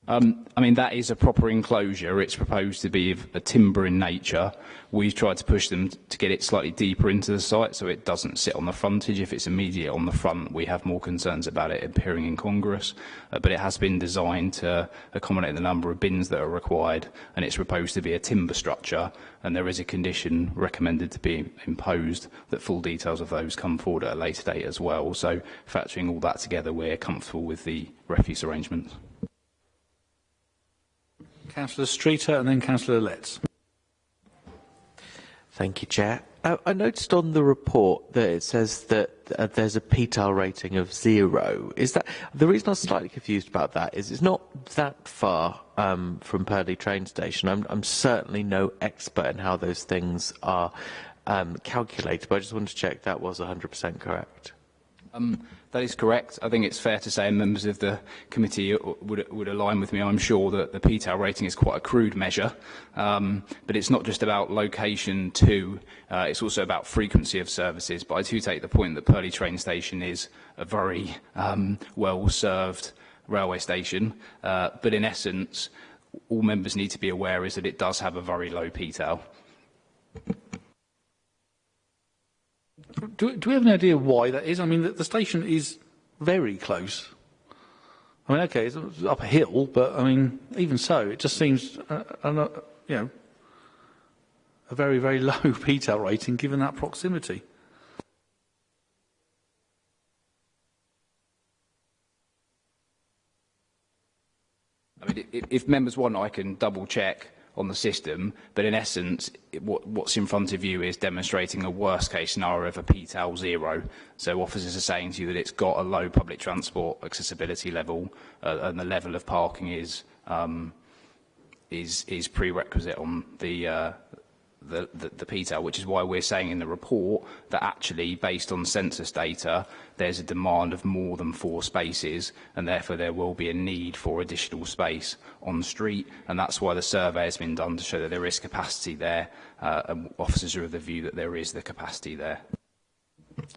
I mean, that is a proper enclosure. It's proposed to be of a timber in nature. We've tried to push them to get it slightly deeper into the site so it doesn't sit on the frontage. If it's immediate on the front, we have more concerns about it appearing incongruous. But it has been designed to accommodate the number of bins that are required, and it's proposed to be a timber structure, and there is a condition recommended to be imposed that full details of those come forward at a later date as well. So factoring all that together, we're comfortable with the refuse arrangements. Councillor Streeter and then Councillor Letts. Thank you, Chair. I noticed on the report that it says that there's a PTAL rating of 0. Is that the reason I was slightly confused about that? Is it's not that far from Purley train station. I'm certainly no expert in how those things are calculated, but I just wanted to check that was 100% correct. That is correct. I think it's fair to say, and members of the committee would align with me, I'm sure, that the PTAL rating is quite a crude measure. But it's not just about location too, it's also about frequency of services. But I do take the point that Purley train station is a very well-served railway station. But in essence, all members need to be aware is that it does have a very low PTAL. do we have any idea why that is? I mean, the station is very close. I mean, okay, it's up a hill, but I mean, even so, it just seems, you know, a very, very low PTAL rating given that proximity. I mean, if members want, I can double check on the system, but in essence, what's in front of you is demonstrating a worst case scenario of a PTAL 0. So officers are saying to you that it's got a low public transport accessibility level, and the level of parking is prerequisite on the PTAL, which is why we're saying in the report that actually, based on census data, there's a demand of more than 4 spaces, and therefore there will be a need for additional space on the street, and that's why the survey has been done to show that there is capacity there, and officers are of the view that there is the capacity there.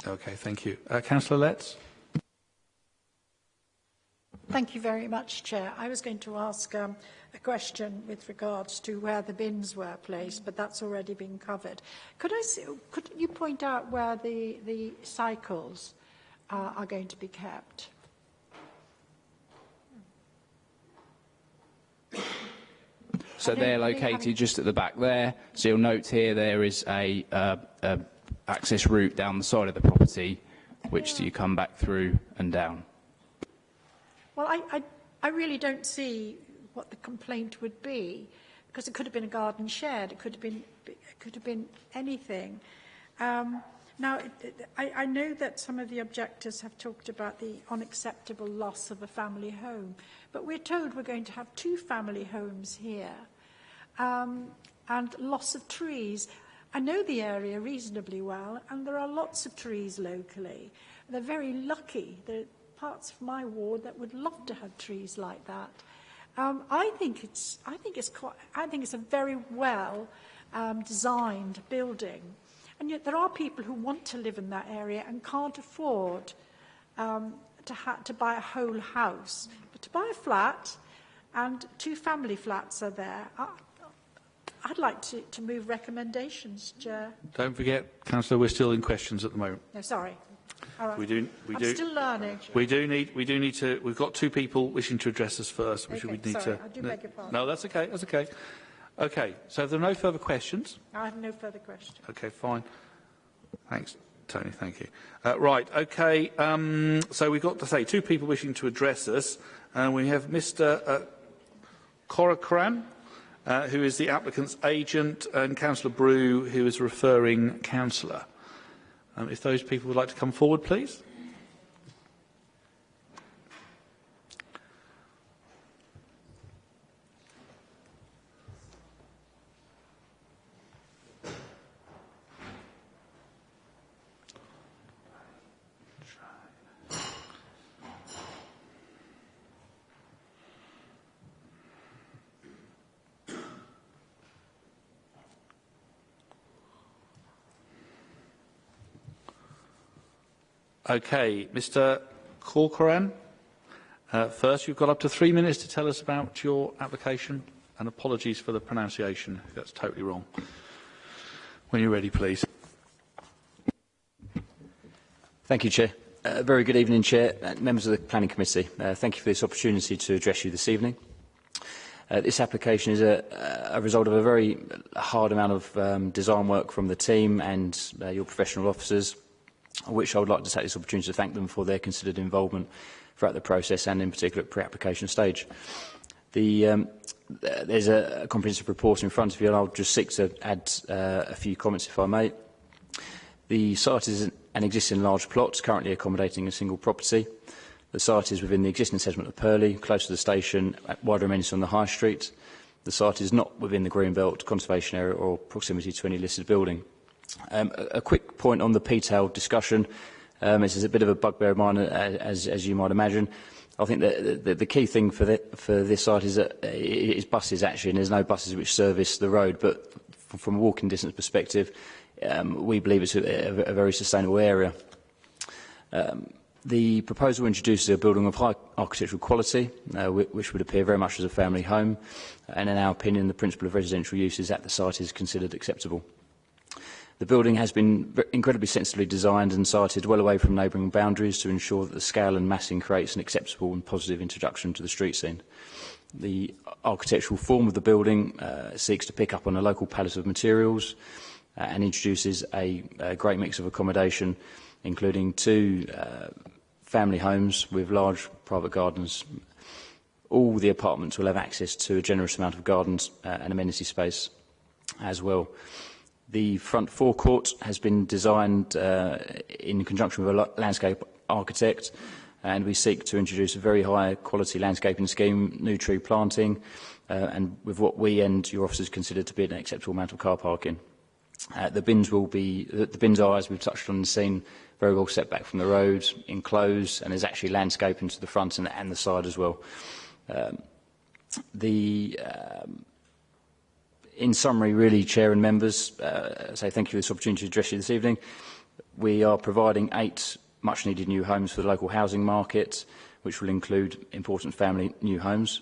Okay, thank you. Councillor Letts. Thank you very much, Chair. I was going to ask a question with regards to where the bins were placed, but that's already been covered. Could you point out where the cycles are going to be kept? So they're located just at the back there. So you'll note here there is a access route down the side of the property, which you come back through and down. Well, I really don't see what the complaint would be, because it could have been a garden shed, it could have been anything. Now, I know that some of the objectors have talked about the unacceptable loss of a family home, but we're told we're going to have 2 family homes here, and loss of trees. I know the area reasonably well, and there are lots of trees locally. They're very lucky. There are parts of my ward that would love to have trees like that. I think it's a very well designed building, and yet there are people who want to live in that area and can't afford to buy a whole house, but to buy a flat, and 2 family flats are there. I'd like to move recommendations, Chair. Don't forget, Councillor, we're still in questions at the moment. No, sorry. All right. I'm still learning. We do need to. We've got 2 people wishing to address us first, which Okay, we need sorry, to. I do beg your pardon. No, that's okay. That's okay. Okay. So if there are no further questions. I have no further questions. Okay, fine. Thanks, Tony. Thank you. Right. Okay. So we've got to say 2 people wishing to address us, and we have Mr. Corcoran, who is the applicant's agent, and Councillor Brew, who is referring councillor. If those people would like to come forward, please. Okay, Mr. Corcoran, first you've got up to 3 minutes to tell us about your application, and apologies for the pronunciation, if that's totally wrong. When you're ready, please. Thank you, Chair. Very good evening, Chair, members of the Planning Committee. Thank you for this opportunity to address you this evening. This application is a result of a very hard amount of design work from the team and your professional officers, which I would like to take this opportunity to thank them for their considered involvement throughout the process and in particular at pre-application stage. There's a comprehensive report in front of you, and I'll just seek to add a few comments if I may. The site is an existing large plot currently accommodating a single property. The site is within the existing settlement of Purley, close to the station, at wider amenities on the High Street. The site is not within the Greenbelt conservation area or proximity to any listed building. A quick point on the PTAL discussion. This is a bit of a bugbear of mine, as you might imagine. I think that the key thing for this site is buses, actually, and there's no buses which service the road. But from a walking distance perspective, we believe it's a very sustainable area. The proposal introduces a building of high architectural quality, which would appear very much as a family home. And in our opinion, the principle of residential uses at the site is considered acceptable. The building has been incredibly sensitively designed and sited well away from neighbouring boundaries to ensure that the scale and massing creates an acceptable and positive introduction to the street scene. The architectural form of the building seeks to pick up on a local palette of materials and introduces a great mix of accommodation, including 2 family homes with large private gardens. All the apartments will have access to a generous amount of gardens and amenity space as well. The front forecourt has been designed in conjunction with a landscape architect, and we seek to introduce a very high quality landscaping scheme, new tree planting, and with what we and your officers consider to be an acceptable amount of car parking. The bins are, as we've touched on the scene, very well set back from the road, enclosed, and there's actually landscaping to the front and the side as well. In summary, really, Chair and members, say thank you for this opportunity to address you this evening. We are providing 8 much-needed new homes for the local housing market, which will include important family new homes.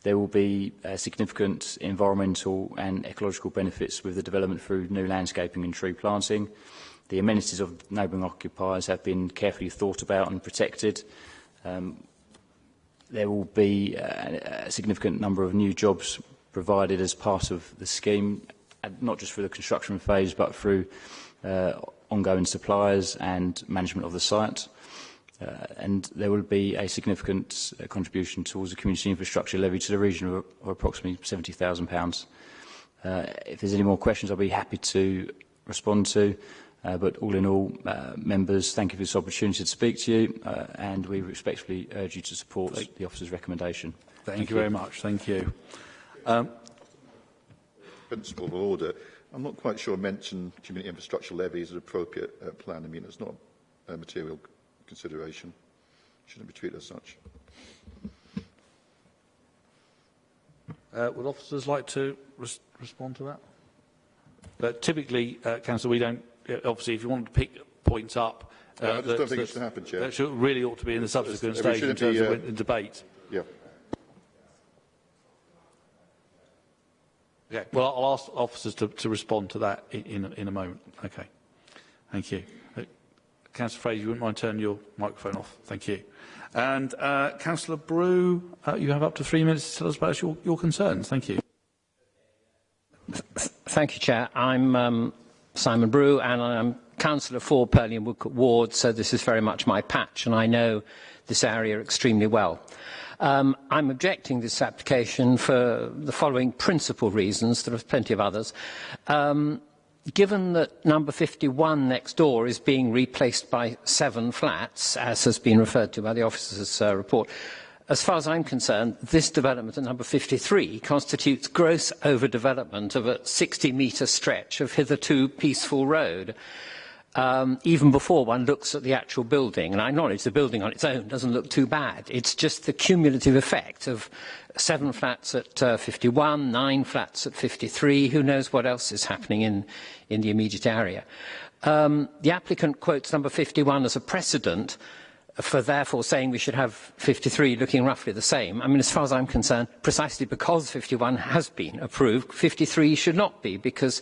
There will be significant environmental and ecological benefits with the development through new landscaping and tree planting. The amenities of neighbouring occupiers have been carefully thought about and protected. There will be a significant number of new jobs provided as part of the scheme, not just through the construction phase, but through ongoing suppliers and management of the site. And there will be a significant contribution towards the community infrastructure levy to the region of approximately £70,000. If there's any more questions, I'll be happy to respond to. But all in all, members, thank you for this opportunity to speak to you, and we respectfully urge you to support the officer's recommendation. Thank you very much. Thank you. Principle of order. I'm not quite sure mention community infrastructure levy is an appropriate plan. I mean, it's not a material consideration. Shouldn't be treated as such. Would officers like to respond to that? But typically, Councillor, we don't. Obviously, if you want to pick points up, I just don't think it should happen, Chair. That really ought to be in the subsequent stage in terms of debate. Yeah. Okay. Well, I'll ask officers to respond to that in a moment. Okay. Thank you. Councillor Fraser, you wouldn't mind turning your microphone off. Thank you. And Councillor Brew, you have up to 3 minutes to tell us about your concerns. Thank you. Thank you, Chair. I'm Simon Brew, and I'm Councillor for Purley and Woodcote Ward, so this is very much my patch, and I know this area extremely well. I'm objecting this application for the following principal reasons. There are plenty of others. Given that number 51 next door is being replaced by 7 flats, as has been referred to by the officer's report, as far as I'm concerned, this development at number 53 constitutes gross overdevelopment of a 60-metre stretch of hitherto peaceful road, even before one looks at the actual building. And I acknowledge the building on its own doesn't look too bad. It's just the cumulative effect of 7 flats at 51, 9 flats at 53. Who knows what else is happening in the immediate area. The applicant quotes number 51 as a precedent for therefore saying we should have 53 looking roughly the same. I mean, as far as I'm concerned, precisely because 51 has been approved, 53 should not be, because,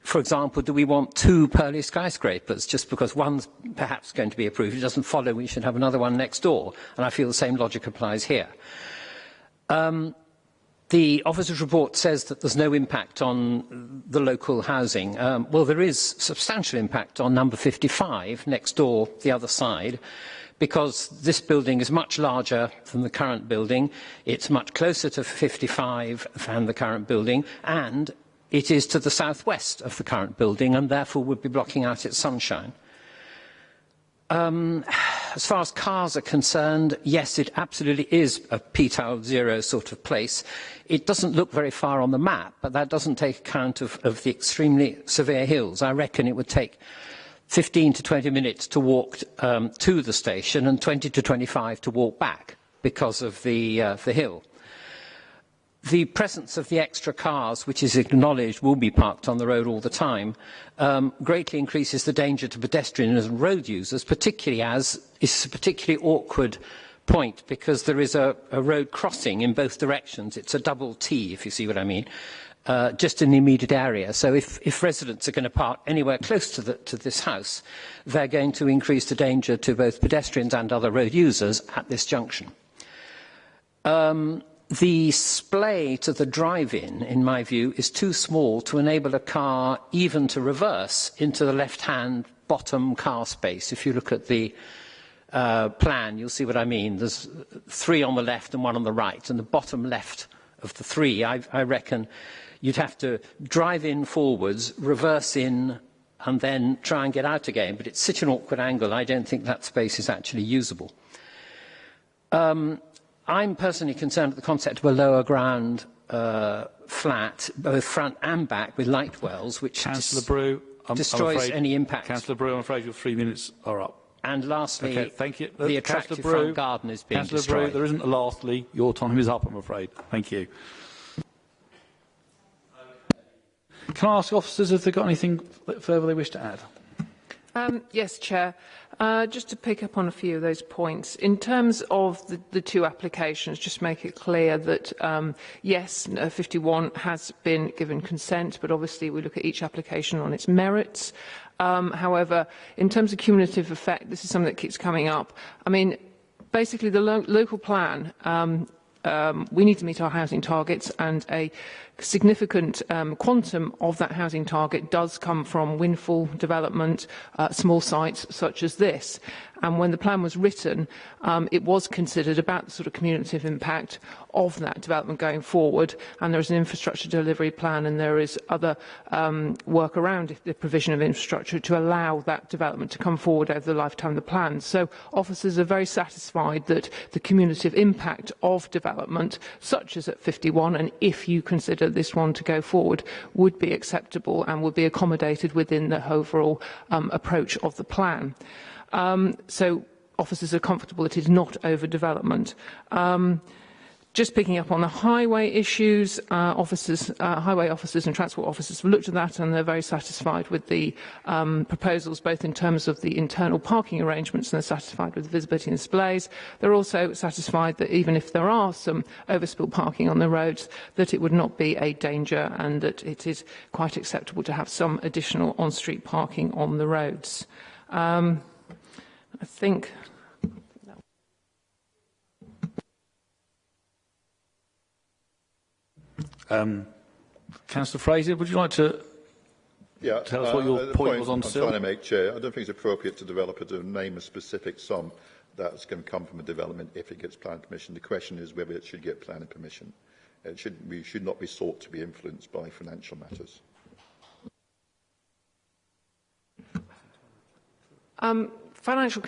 for example, do we want 2 Purley skyscrapers just because one's perhaps going to be approved? It doesn't follow we should have another one next door, and I feel the same logic applies here. The officer's report says that there's no impact on the local housing. Well, there is substantial impact on number 55 next door, the other side, because this building is much larger than the current building, it's much closer to 55 than the current building, and it is to the southwest of the current building and therefore would be blocking out its sunshine. As far as cars are concerned, yes, it absolutely is a P-Town zero sort of place. It doesn't look very far on the map, but that doesn't take account of the extremely severe hills. I reckon it would take 15 to 20 minutes to walk to the station and 20 to 25 to walk back because of the hill. The presence of the extra cars, which is acknowledged will be parked on the road all the time, greatly increases the danger to pedestrians and road users, particularly as it's a particularly awkward point because there is a road crossing in both directions. It's a double T, if you see what I mean. just in the immediate area. So if residents are going to park anywhere close to this house, they're going to increase the danger to both pedestrians and other road users at this junction. The splay to the drive-in, in my view, is too small to enable a car even to reverse into the left-hand bottom car space. If you look at the plan, you'll see what I mean. There's 3 on the left and 1 on the right, and the bottom left of the 3, I reckon you'd have to drive in forwards, reverse in, and then try and get out again. But it's such an awkward angle, I don't think that space is actually usable. I'm personally concerned with the concept of a lower ground flat, both front and back, with light wells, which destroys any impact. Councillor Brew, I'm afraid your 3 minutes are up. And lastly, okay, thank you. The attractive front garden is being destroyed. destroyed. Brew, there isn't a lastly. Your time is up, I'm afraid. Thank you. Can I ask officers if they've got anything further they wish to add? Yes, Chair. Just to pick up on a few of those points, in terms of the 2 applications, just make it clear that, yes, 51 has been given consent, but obviously we look at each application on its merits. However, in terms of cumulative effect, this is something that keeps coming up. I mean, basically the local plan, we need to meet our housing targets, and a significant quantum of that housing target does come from windfall development, small sites such as this. And when the plan was written, it was considered about the sort of cumulative impact of that development going forward. And there is an infrastructure delivery plan, and there is other work around the provision of infrastructure to allow that development to come forward over the lifetime of the plan. So officers are very satisfied that the cumulative impact of development, such as at 51, and if you consider this one to go forward, would be acceptable and would be accommodated within the overall approach of the plan. So officers are comfortable it is not overdevelopment. Just picking up on the highway issues, highway officers and transport officers have looked at that, and they're very satisfied with the proposals, both in terms of the internal parking arrangements, and they're satisfied with the visibility and displays. They're also satisfied that even if there are some overspill parking on the roads, that it would not be a danger, and that it is quite acceptable to have some additional on-street parking on the roads. I think. Councillor Fraser, would you like to tell us what your point was on I'm trying to make, Chair, I don't think it's appropriate to developer to name a specific sum that's going to come from a development if it gets planning permission. The question is whether it should get planning permission. We should not be sought to be influenced by financial matters. Financial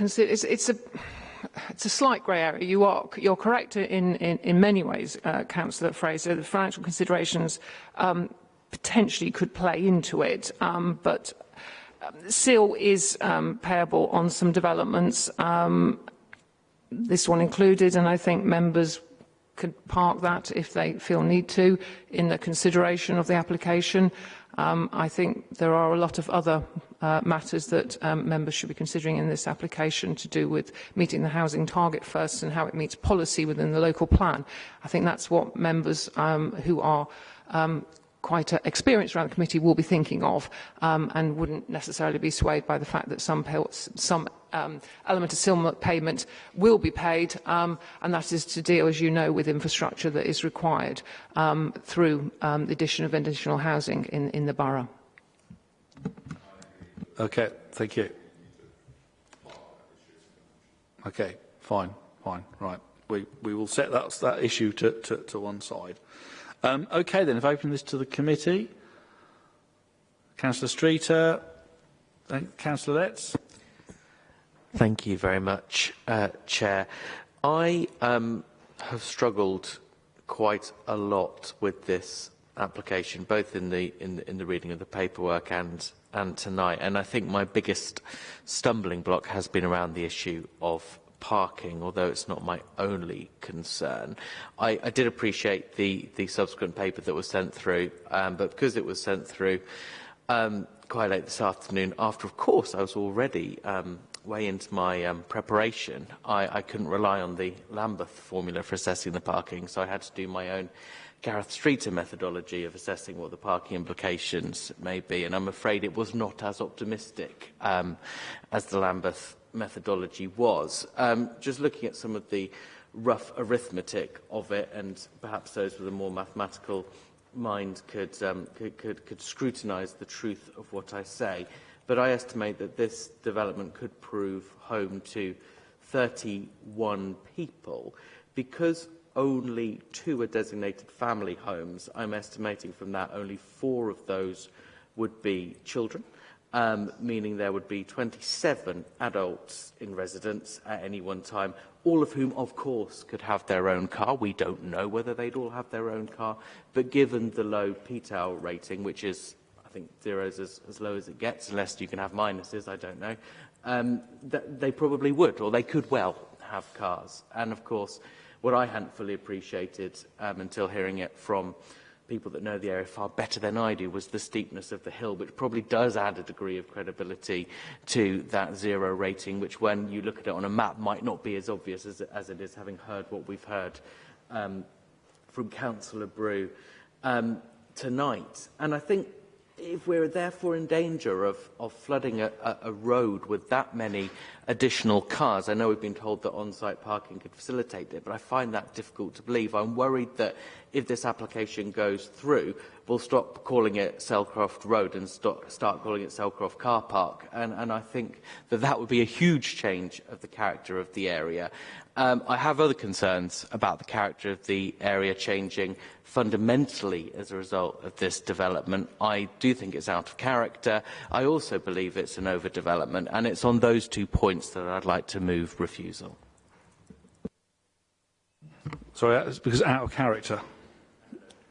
it's a slight grey area. You're correct in many ways, Councillor Fraser. The financial considerations potentially could play into it, but SIL is payable on some developments, this one included, and I think members could park that if they feel need to in the consideration of the application. I think there are a lot of other matters that members should be considering in this application to do with meeting the housing target first and how it meets policy within the local plan. I think that's what members who are quite experienced around the committee will be thinking of, and wouldn't necessarily be swayed by the fact that some element of SIL payment will be paid, and that is to deal, as you know, with infrastructure that is required through the addition of additional housing in the borough. Okay, thank you. Okay, fine, right. We will set that issue to one side. Okay, then, if I open this to the committee, Councillor Streeter, Councillor Letts. Thank you very much, Chair. I have struggled quite a lot with this application, both in the reading of the paperwork and tonight. And I think my biggest stumbling block has been around the issue of parking, although it's not my only concern. I did appreciate the subsequent paper that was sent through, but because it was sent through quite late this afternoon, after, of course, I was already way into my preparation, I couldn't rely on the Lambeth formula for assessing the parking, so I had to do my own Gareth Streeter methodology of assessing what the parking implications may be, and I'm afraid it was not as optimistic as the Lambeth methodology was. Just looking at some of the rough arithmetic of it, and perhaps those with a more mathematical mind could scrutinise the truth of what I say, but I estimate that this development could prove home to 31 people. Because only 2 are designated family homes, I'm estimating from that only 4 of those would be children, meaning there would be 27 adults in residence at any one time, all of whom, of course, could have their own car. We don't know whether they'd all have their own car, but given the low PTAL rating, which is, I think, 0 is as low as it gets, unless you can have minuses, I don't know, they probably would, or they could well have cars. And, of course, what I hadn't fully appreciated until hearing it from people that know the area far better than I do was the steepness of the hill, which probably does add a degree of credibility to that 0 rating, which when you look at it on a map might not be as obvious as it is, having heard what we've heard from Councillor Brew tonight. And I think if we're therefore in danger of flooding a road with that many additional cars, I know we've been told that on-site parking could facilitate it, but I find that difficult to believe. I'm worried that if this application goes through, we'll stop calling it Selcroft Road and start calling it Selcroft Car Park. And I think that that would be a huge change of the character of the area. I have other concerns about the character of the area changing fundamentally as a result of this development. I do think it's out of character. I also believe it's an overdevelopment, and it's on those 2 points that I'd like to move refusal. Sorry, it's because out of character.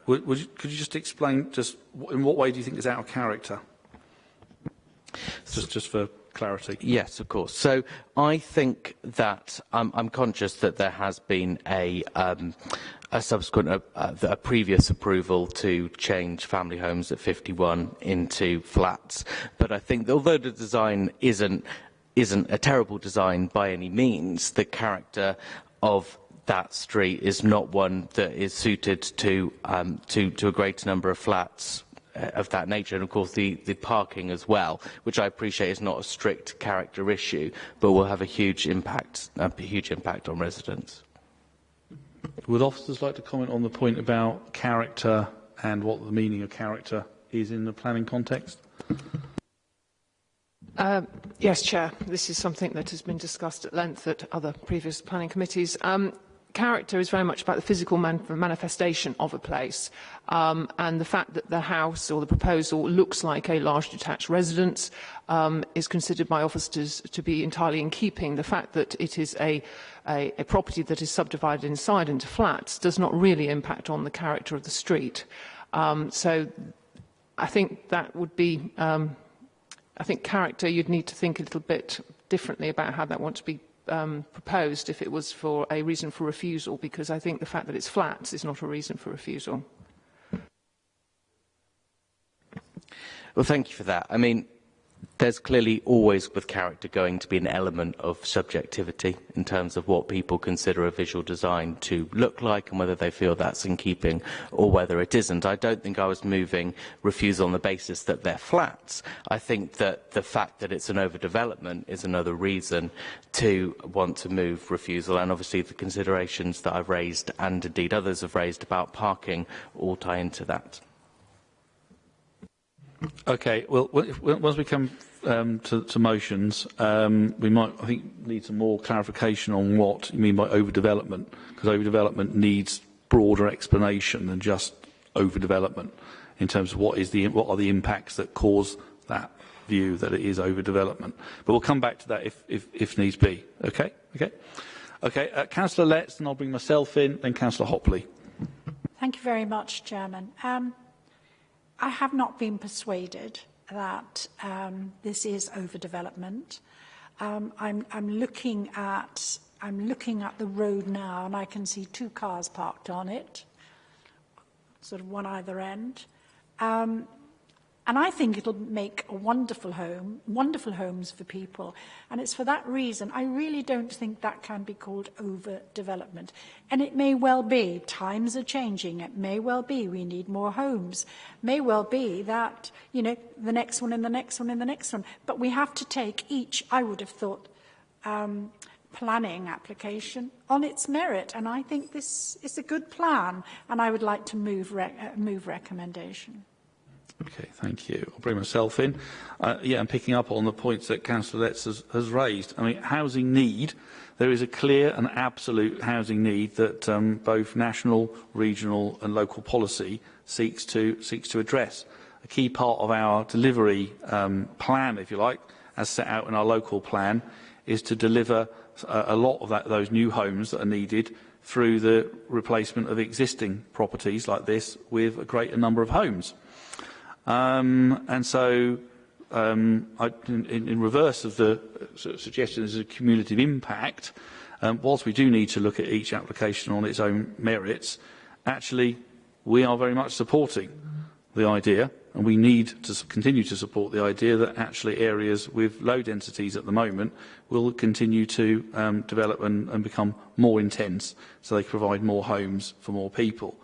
Could you just explain just in what way do you think it's out of character? Just for clarity. Yes, of course. So I think that I'm conscious that there has been a subsequent, a previous approval to change family homes at 51 into flats. But I think that although the design isn't a terrible design by any means, the character of that street is not one that is suited to a greater number of flats of that nature, and of course the parking as well, which I appreciate is not a strict character issue, but will have a huge impact on residents. Would officers like to comment on the point about character and what the meaning of character is in the planning context? Yes, Chair. This is something that has been discussed at length at other previous planning committees. Character is very much about the physical manifestation of a place, and the fact that the house or the proposal looks like a large detached residence is considered by officers to be entirely in keeping. The fact that it is a property that is subdivided inside into flats does not really impact on the character of the street. So I think that would be, I think character, you'd need to think a little bit differently about how that wants to be proposed if it was for a reason for refusal, because I think the fact that it's flats is not a reason for refusal. Well, thank you for that. I mean, there's clearly always with character going to be an element of subjectivity in terms of what people consider a visual design to look like and whether they feel that's in keeping or whether it isn't. I don't think I was moving refusal on the basis that they're flats. I think that the fact that it's an overdevelopment is another reason to want to move refusal, and obviously the considerations that I've raised and indeed others have raised about parking all tie into that. Okay, well, once we come to motions, we might, I think, need some more clarification on what you mean by overdevelopment, because overdevelopment needs broader explanation than just overdevelopment in terms of what are the impacts that cause that view that it is overdevelopment. But we'll come back to that if needs be. Okay, Councillor Letts, and I'll bring myself in, then Councillor Hopley. Thank you very much, Chairman. I have not been persuaded that this is overdevelopment. I'm looking at the road now, and I can see 2 cars parked on it, sort of one either end. And And I think it'll make a wonderful home, wonderful homes for people. And it's for that reason, I really don't think that can be called overdevelopment. And it may well be, times are changing, it may well be we need more homes. May well be that, you know, the next one and the next one and the next one. But we have to take each, I would have thought, planning application on its merit. And I think this is a good plan. And I would like to move recommendation. Okay, thank you. I'll bring myself in. Yeah, and picking up on the points that Councillor Letts has raised. I mean, housing need, there is a clear and absolute housing need that both national, regional and local policy seeks to address. A key part of our delivery plan, if you like, as set out in our local plan, is to deliver a lot of those new homes that are needed through the replacement of existing properties like this with a greater number of homes. And so, in reverse of the suggestion there's a cumulative impact, whilst we do need to look at each application on its own merits, actually we are very much supporting the idea, and we need to continue to support the idea that actually areas with low densities at the moment will continue to develop and become more intense, so they can provide more homes for more people.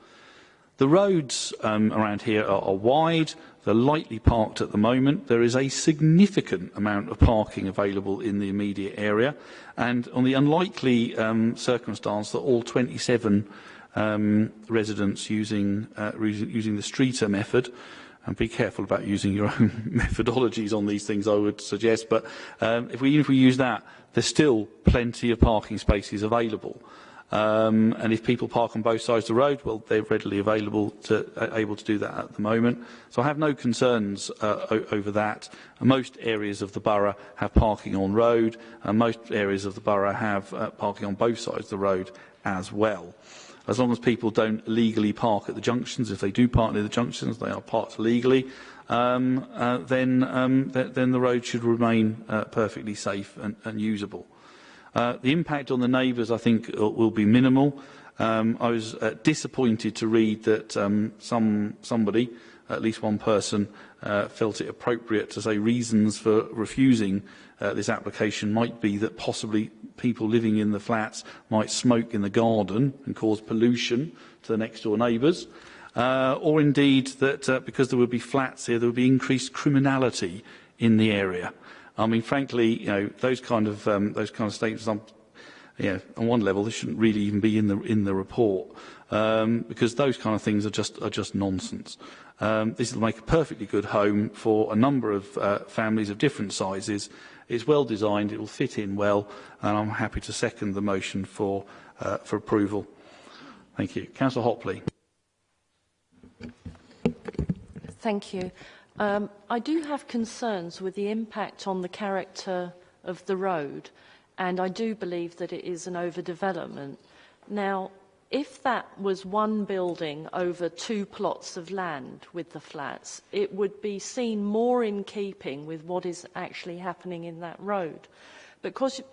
The roads around here are wide, they're lightly parked at the moment. There is a significant amount of parking available in the immediate area, and on the unlikely circumstance that all 27 residents using the streeter method, and be careful about using your own methodologies on these things, I would suggest, but even if we use that, there's still plenty of parking spaces available. And if people park on both sides of the road, well, they're readily able to do that at the moment. So I have no concerns over that. And most areas of the borough have parking on road, and most areas of the borough have parking on both sides of the road as well. As long as people don't illegally park at the junctions, if they do park near the junctions, they are parked legally, then the road should remain perfectly safe and usable. The impact on the neighbours, I think, will be minimal. I was disappointed to read that somebody, at least one person, felt it appropriate to say reasons for refusing this application might be that possibly people living in the flats might smoke in the garden and cause pollution to the next door neighbours, or indeed that because there would be flats here, there would be increased criminality in the area. I mean, frankly, you know, those kind of statements, on one level, they shouldn't really even be in the report, because those kind of things are just nonsense. This will make a perfectly good home for a number of families of different sizes. It's well designed, it will fit in well, and I'm happy to second the motion for approval. Thank you. Councillor Hopley. Thank you. I do have concerns with the impact on the character of the road, and I do believe that it is an overdevelopment. Now, if that was one building over 2 plots of land with the flats, it would be seen more in keeping with what is actually happening in that road. Because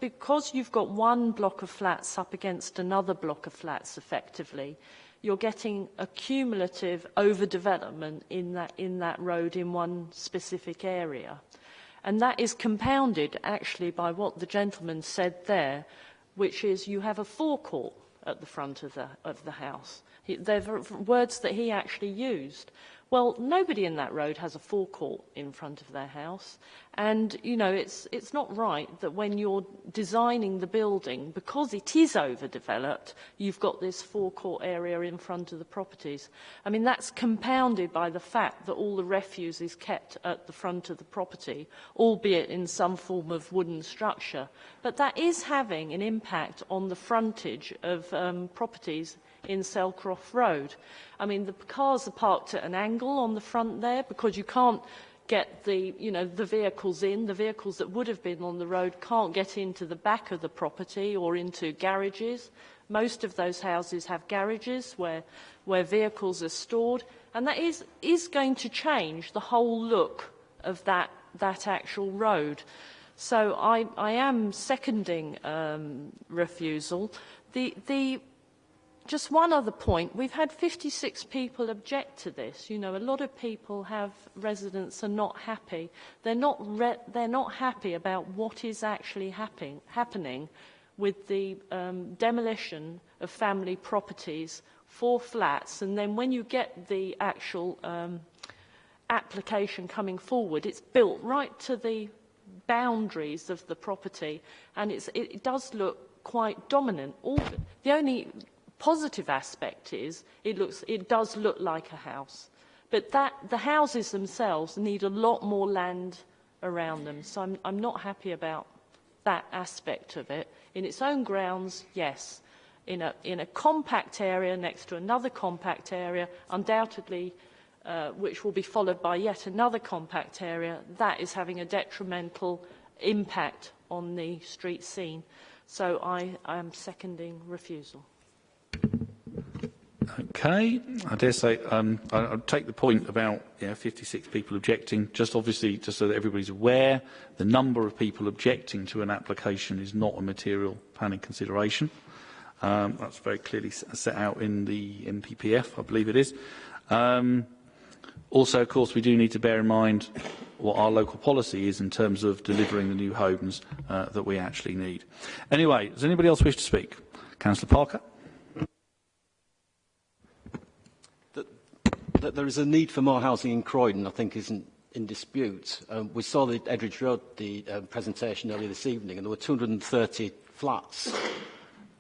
you've got one block of flats up against another block of flats effectively, you're getting a cumulative overdevelopment in that road in one specific area. And that is compounded actually by what the gentleman said there, which is you have a forecourt at the front of the house. They're words that he actually used. Well, nobody in that road has a forecourt in front of their house. And, you know, it's not right that when you're designing the building, because it is overdeveloped, you've got this forecourt area in front of the properties. I mean, that's compounded by the fact that all the refuse is kept at the front of the property, albeit in some form of wooden structure. But that is having an impact on the frontage of properties in Selcroft Road. I mean, the cars are parked at an angle on the front there because you can't get the vehicles in. The vehicles that would have been on the road can't get into the back of the property or into garages. Most of those houses have garages where vehicles are stored, and that is going to change the whole look of that actual road. So I am seconding refusal. just one other point. We've had 56 people object to this. You know, a lot of people residents are not happy. They're not happy about what is actually happening with the demolition of family properties for flats. And then when you get the actual application coming forward, it's built right to the boundaries of the property, and it does look quite dominant. The only positive aspect is it does look like a house, but the houses themselves need a lot more land around them. So I'm not happy about that aspect of it. In its own grounds, yes. In a compact area next to another compact area, undoubtedly, which will be followed by yet another compact area, that is having a detrimental impact on the street scene. So I am seconding refusal. Okay, I dare say I'll take the point about 56 people objecting. Obviously, just so that everybody's aware, the number of people objecting to an application is not a material planning consideration. That's very clearly set out in the NPPF, I believe it is. Also, of course, we do need to bear in mind what our local policy is in terms of delivering the new homes that we actually need. Anyway, does anybody else wish to speak? Councillor Parker. That there is a need for more housing in Croydon, I think, isn't in dispute. We saw the Edridge Road presentation earlier this evening, and there were 230 flats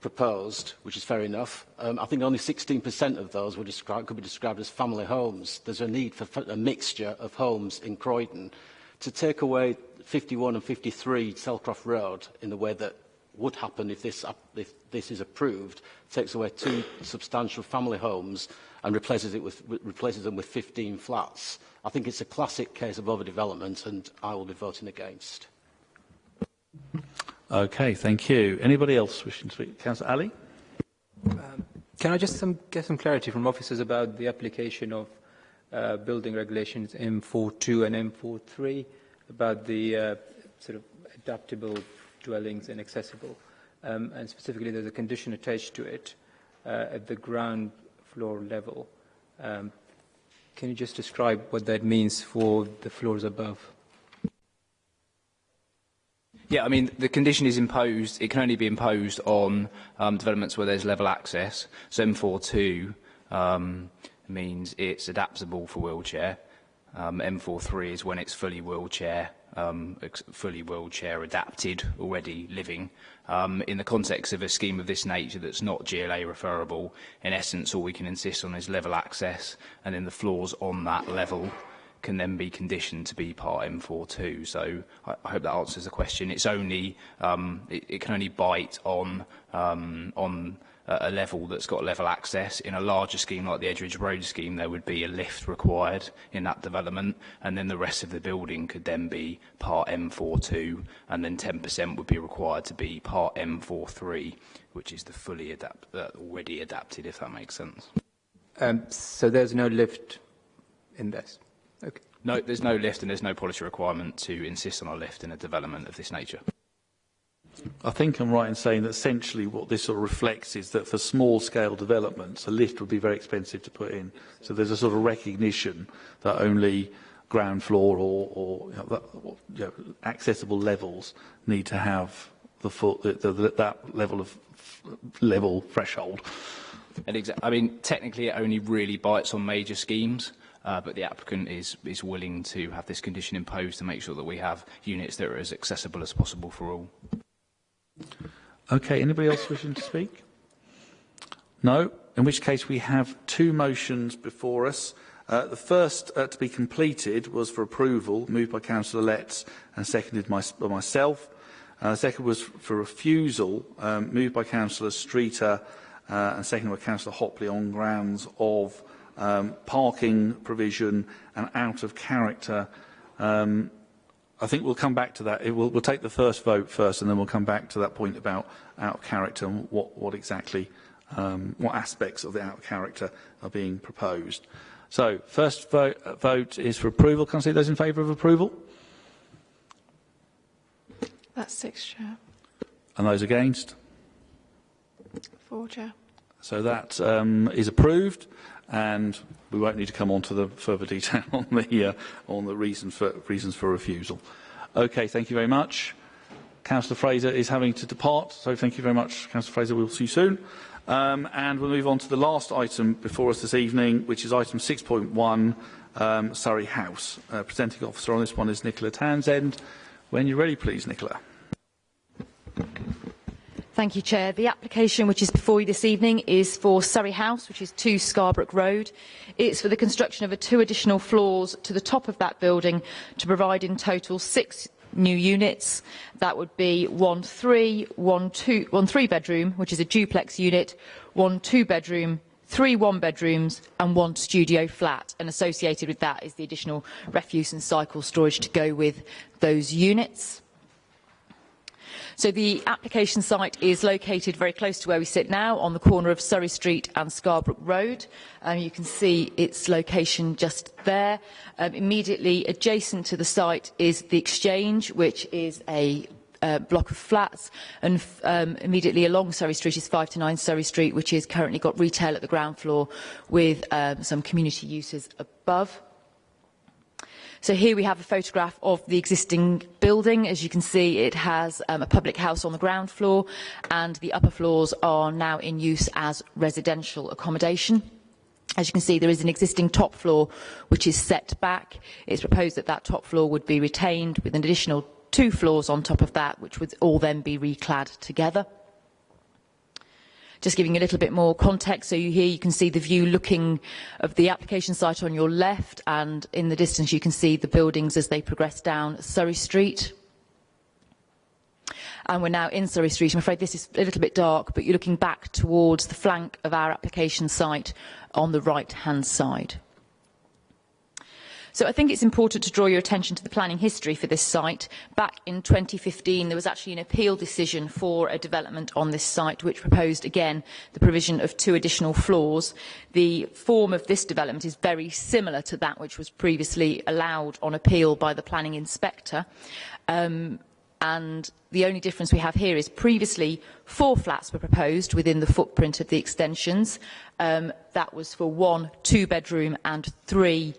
proposed, which is fair enough. I think only 16% of those could be described as family homes. There's a need for a mixture of homes in Croydon. To take away 51 and 53 Selcroft Road in the way that would happen if this is approved, takes away 2 substantial family homes and replaces them with 15 flats. I think it's a classic case of overdevelopment, and I will be voting against. Okay, thank you. Anybody else wishing to speak? Councillor Ali? Can I just get some clarity from officers about the application of building regulations M42 and M43 about the sort of adaptable dwellings and accessible, and specifically there's a condition attached to it at the ground floor level. Can you just describe what that means for the floors above? Yeah, I mean, the condition is imposed. It can only be imposed on developments where there's level access. So M42 means it's adaptable for wheelchair. M43 is when it's fully wheelchair adapted, already living. In the context of a scheme of this nature that's not GLA referable, in essence, all we can insist on is level access, and then the floors on that level can then be conditioned to be part M42. So I hope that answers the question. It's only it can only bite on a level that's got level access. In a larger scheme like the Edridge Road scheme, there would be a lift required in that development, and then the rest of the building could then be part M42, and then 10% would be required to be part M43, which is the fully already adapted, if that makes sense. So there's no lift in this? Okay. No, there's no lift, and there's no policy requirement to insist on a lift in a development of this nature. I think I'm right in saying that essentially what this sort of reflects is that for small-scale developments, a lift would be very expensive to put in. So there's a sort of recognition that only ground floor or accessible levels need to have that level of threshold. And I mean, technically, it only really bites on major schemes. But the applicant is willing to have this condition imposed to make sure that we have units that are as accessible as possible for all. Okay, anybody else wishing to speak? No? In which case we have 2 motions before us. The first to be completed was for approval, moved by Councillor Letts and seconded by myself. The second was for refusal, moved by Councillor Streeter and seconded by Councillor Hopley on grounds of parking provision and out of character. I think we'll come back to that. We'll take the first vote first, and then we'll come back to that point about out of character and what exactly, what aspects of the out of character are being proposed. So, first vote is for approval. Can I see those in favour of approval? That's 6, Chair. And those against? 4, Chair. So that is approved, and we won't need to come on to the further detail on the reasons for refusal. Okay, thank you very much. Councillor Fraser is having to depart, so thank you very much, Councillor Fraser. We'll see you soon. And we'll move on to the last item before us this evening, which is item 6.1, Surrey House. Presenting officer on this one is Nicola Townsend. When you're ready, please, Nicola. Thank you, Chair. The application which is before you this evening is for Surrey House, which is 2 Scarborough Road. It's for the construction of 2 additional floors to the top of that building to provide in total 6 new units. That would be 1 3-bedroom, which is a duplex unit, 1 2-bedroom, 3 one-bedrooms and 1 studio flat. And associated with that is the additional refuse and cycle storage to go with those units. So the application site is located very close to where we sit now, on the corner of Surrey Street and Scarborough Road. You can see its location just there. Immediately adjacent to the site is the Exchange, which is a block of flats, and immediately along Surrey Street is 5 to 9 Surrey Street, which has currently got retail at the ground floor with some community uses above. So here we have a photograph of the existing building. As you can see, it has a public house on the ground floor, and the upper floors are now in use as residential accommodation. As you can see, there is an existing top floor which is set back. It's proposed that that top floor would be retained with an additional 2 floors on top of that, which would all then be reclad together. Just giving you a little bit more context, so here you can see the view looking of the application site on your left, and in the distance you can see the buildings as they progress down Surrey Street. And we're now in Surrey Street. I'm afraid this is a little bit dark, but you're looking back towards the flank of our application site on the right-hand side. So I think it's important to draw your attention to the planning history for this site. Back in 2015, there was actually an appeal decision for a development on this site, which proposed, again, the provision of 2 additional floors. The form of this development is very similar to that which was previously allowed on appeal by the planning inspector. And the only difference we have here is previously 4 flats were proposed within the footprint of the extensions. That was for 1 2-bedroom and 3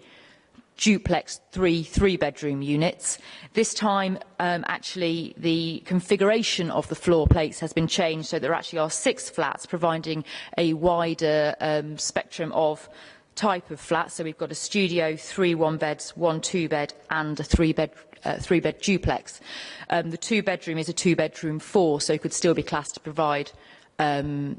duplex 3 3-bedroom units. This time, actually, the configuration of the floor plates has been changed, so there actually are 6 flats, providing a wider spectrum of type of flats. So we've got a studio, 3 one-beds, 1 2-bed, and a 3-bed duplex. The 2-bedroom is a 2-bedroom 4, so it could still be classed to provide family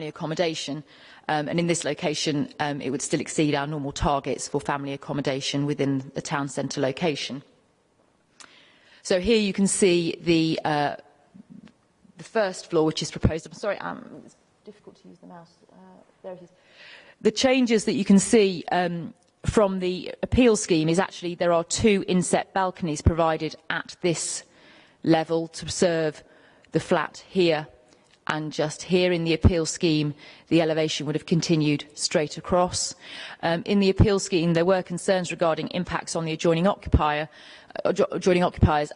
accommodation. And in this location, it would still exceed our normal targets for family accommodation within the town centre location. So here you can see the first floor, which is proposed. I'm sorry, it's difficult to use the mouse. There it is. The changes that you can see from the appeal scheme is actually there are 2 inset balconies provided at this level to serve the flat here. And just here in the appeal scheme, the elevation would have continued straight across. In the appeal scheme, there were concerns regarding impacts on the adjoining occupiers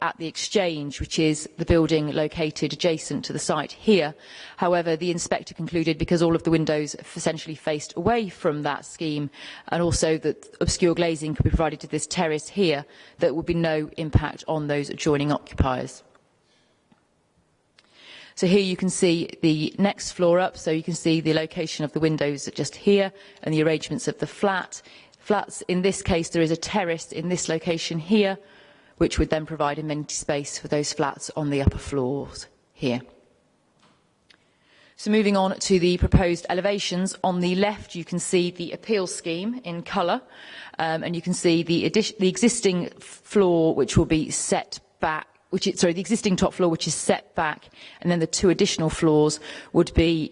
at the Exchange, which is the building located adjacent to the site here. However, the inspector concluded, because all of the windows essentially faced away from that scheme, and also that obscure glazing could be provided to this terrace here, there would be no impact on those adjoining occupiers. So here you can see the next floor up, so you can see the location of the windows just here and the arrangements of the flats. In this case, there is a terrace in this location here, which would then provide amenity space for those flats on the upper floors here. So moving on to the proposed elevations, on the left you can see the appeal scheme in colour, and you can see the existing floor which will be set back, the existing top floor which is set back, and then the 2 additional floors would be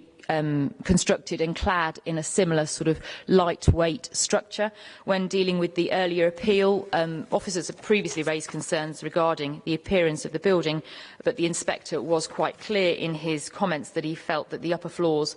constructed and clad in a similar sort of lightweight structure. When dealing with the earlier appeal, officers have previously raised concerns regarding the appearance of the building, but the inspector was quite clear in his comments that he felt that the upper floors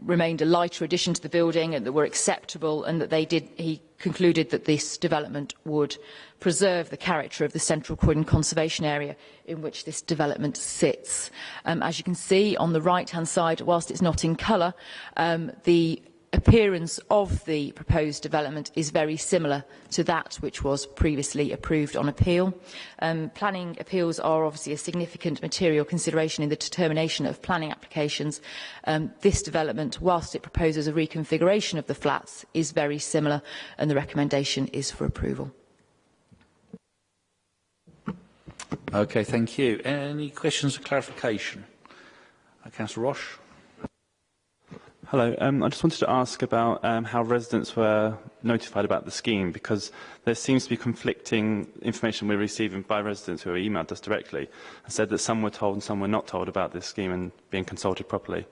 remained a lighter addition to the building and that were acceptable, and that he concluded that this development would preserve the character of the Central Croydon Conservation Area in which this development sits. As you can see on the right-hand side, whilst it's not in colour, the appearance of the proposed development is very similar to that which was previously approved on appeal. Planning appeals are obviously a significant material consideration in the determination of planning applications. This development, whilst it proposes a reconfiguration of the flats, is very similar, and the recommendation is for approval. Okay, thank you. Any questions or clarification? Councillor Roche. Hello. I just wanted to ask about how residents were notified about the scheme, because there seems to be conflicting information we're receiving by residents who have emailed us directly and said that some were told and some were not told about this scheme and being consulted properly.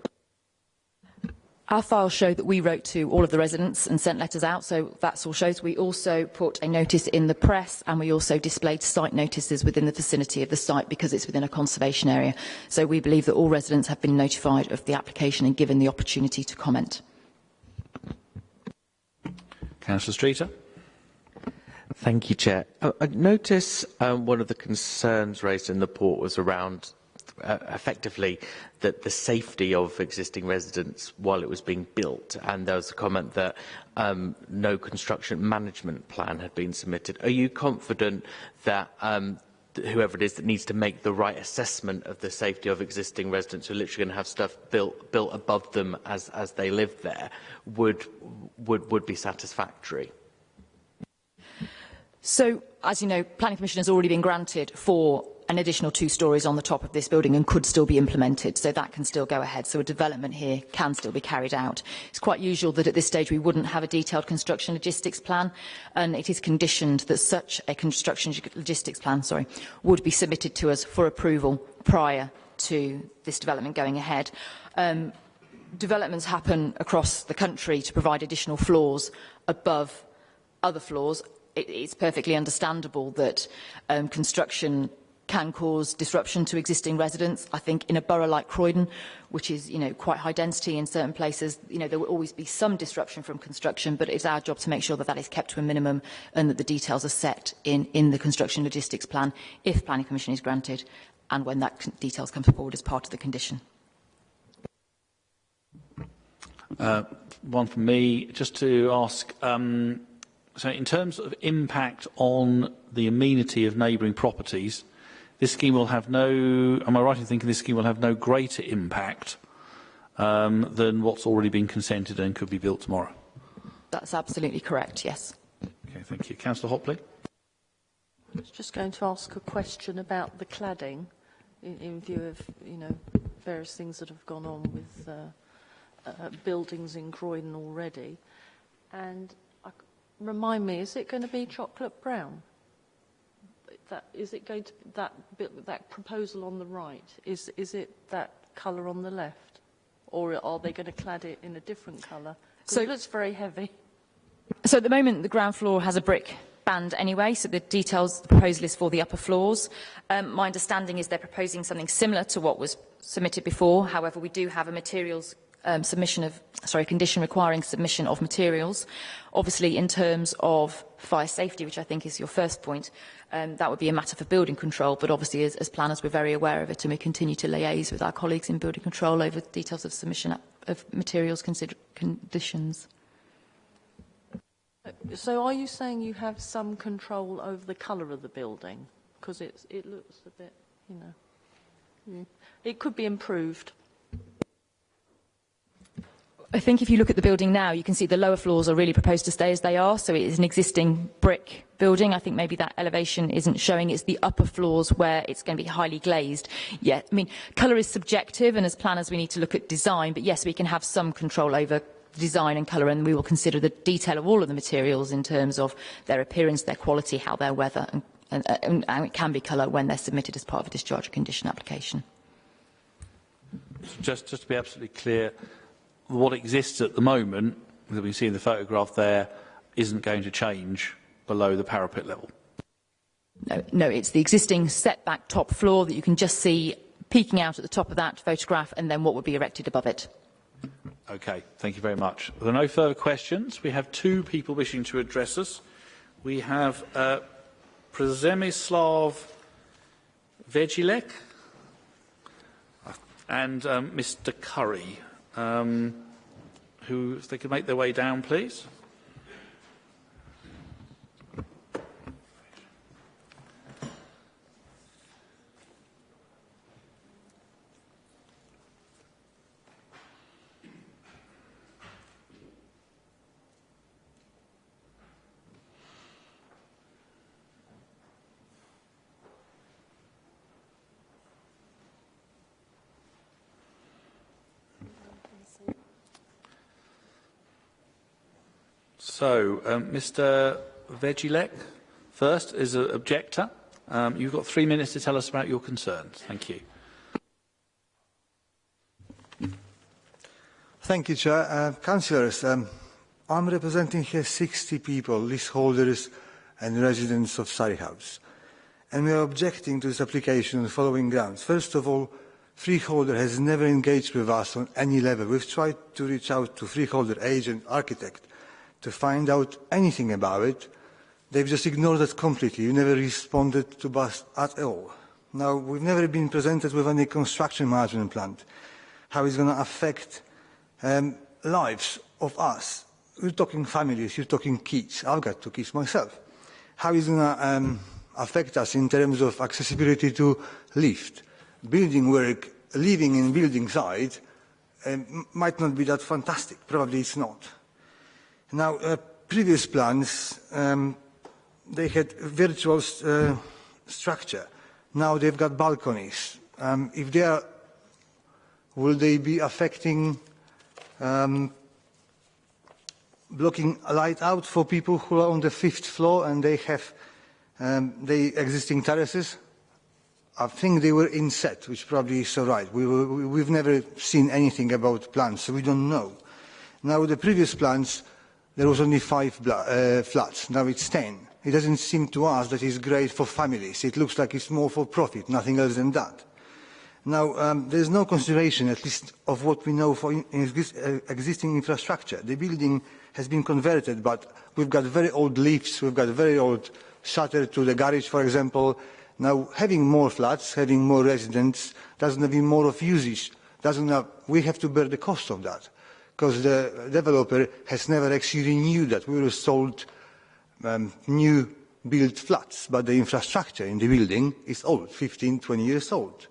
Our files show that we wrote to all of the residents and sent letters out, so that's all shows. We also put a notice in the press, and we also displayed site notices within the vicinity of the site because it's within a conservation area. So we believe that all residents have been notified of the application and given the opportunity to comment. Councillor Streeter. Thank you, Chair. I notice one of the concerns raised in the report was around effectively that the safety of existing residents while it was being built, and there was a comment that no construction management plan had been submitted. Are you confident that whoever it is that needs to make the right assessment of the safety of existing residents who are literally going to have stuff built above them as they live there would be satisfactory? So, as you know, planning permission has already been granted for an additional 2 storeys on the top of this building and could still be implemented, so that can still go ahead. So a development here can still be carried out. It's quite usual that at this stage we wouldn't have a detailed construction logistics plan, and it is conditioned that such a construction logistics plan, would be submitted to us for approval prior to this development going ahead. Developments happen across the country to provide additional floors above other floors. It's perfectly understandable that construction can cause disruption to existing residents. I think in a borough like Croydon, which is, quite high density in certain places, there will always be some disruption from construction, but it's our job to make sure that that is kept to a minimum and that the details are set in the construction logistics plan if planning permission is granted and when that details comes forward as part of the condition. One from me, just to ask, so in terms of impact on the amenity of neighbouring properties, this scheme will have no, am I right in thinking this scheme will have no greater impact than what's already been consented and could be built tomorrow? That's absolutely correct, yes. Okay, thank you. Councillor Hopley. I was just going to ask a question about the cladding in view of, various things that have gone on with buildings in Croydon already. And remind me, is it going to be chocolate brown? Is it going to that proposal on the right? Is it that colour on the left, or are they going to clad it in a different colour? So it looks very heavy. So at the moment, the ground floor has a brick band anyway. So the details, the proposal is for the upper floors. My understanding is they're proposing something similar to what was submitted before. However, we do have a materials condition requiring submission of materials. Obviously, in terms of fire safety, which I think is your first point, that would be a matter for building control, but obviously as planners we're very aware of it, and we continue to liaise with our colleagues in building control over details of submission of materials conditions. So are you saying you have some control over the colour of the building? Because it looks a bit, it could be improved. I think if you look at the building now, you can see the lower floors are really proposed to stay as they are. So it is an existing brick building. I think maybe that elevation isn't showing. It's the upper floors where it's going to be highly glazed. Yeah, I mean, colour is subjective, and as planners we need to look at design. But yes, we can have some control over design and colour, and we will consider the detail of all of the materials in terms of their appearance, their quality, how they're weather, and it can be colour when they're submitted as part of a discharge of condition application. Just to be absolutely clear, what exists at the moment, that we see in the photograph there, isn't going to change below the parapet level? No, it's the existing setback top floor that you can just see peeking out at the top of that photograph, and then what would be erected above it. Okay, thank you very much. There are no further questions. We have two people wishing to address us. We have Przemysław Vegilek and Mr. Curry, who, if they could make their way down, please. So, Mr. Vegilek, first, is an objector. You've got 3 minutes to tell us about your concerns. Thank you. Thank you, Chair. Councillors, I'm representing here 60 people, leaseholders and residents of Surrey House. And we are objecting to this application on the following grounds. First of all, freeholder has never engaged with us on any level. We've tried to reach out to freeholder, agent, architect, to find out anything about it. They've just ignored us completely. You never responded to us at all. Now, we've never been presented with any construction management plan, how it's going to affect lives of us. You're talking families, you're talking kids. I've got 2 kids myself. How is it going to affect us in terms of accessibility to lift, building work, living in building site might not be that fantastic. Probably it's not. Now, previous plans, they had virtual structure. Now they've got balconies. If they are, will they be affecting blocking light out for people who are on the 5th floor and they have the existing terraces? I think they were inset, which probably is all right. We've never seen anything about plans, so we don't know. Now, the previous plans, there was only 5 flats. Now it's 10. It doesn't seem to us that it's great for families. It looks like it's more for profit, nothing else than that. Now, there's no consideration, at least of what we know for existing infrastructure. The building has been converted, but we've got very old lifts, we've got very old shutter to the garage, for example. Now, having more flats, having more residents, doesn't have more of usage. We have to bear the cost of that, because the developer has never actually renewed that. We were sold new built flats, but the infrastructure in the building is old, 15, 20 years old.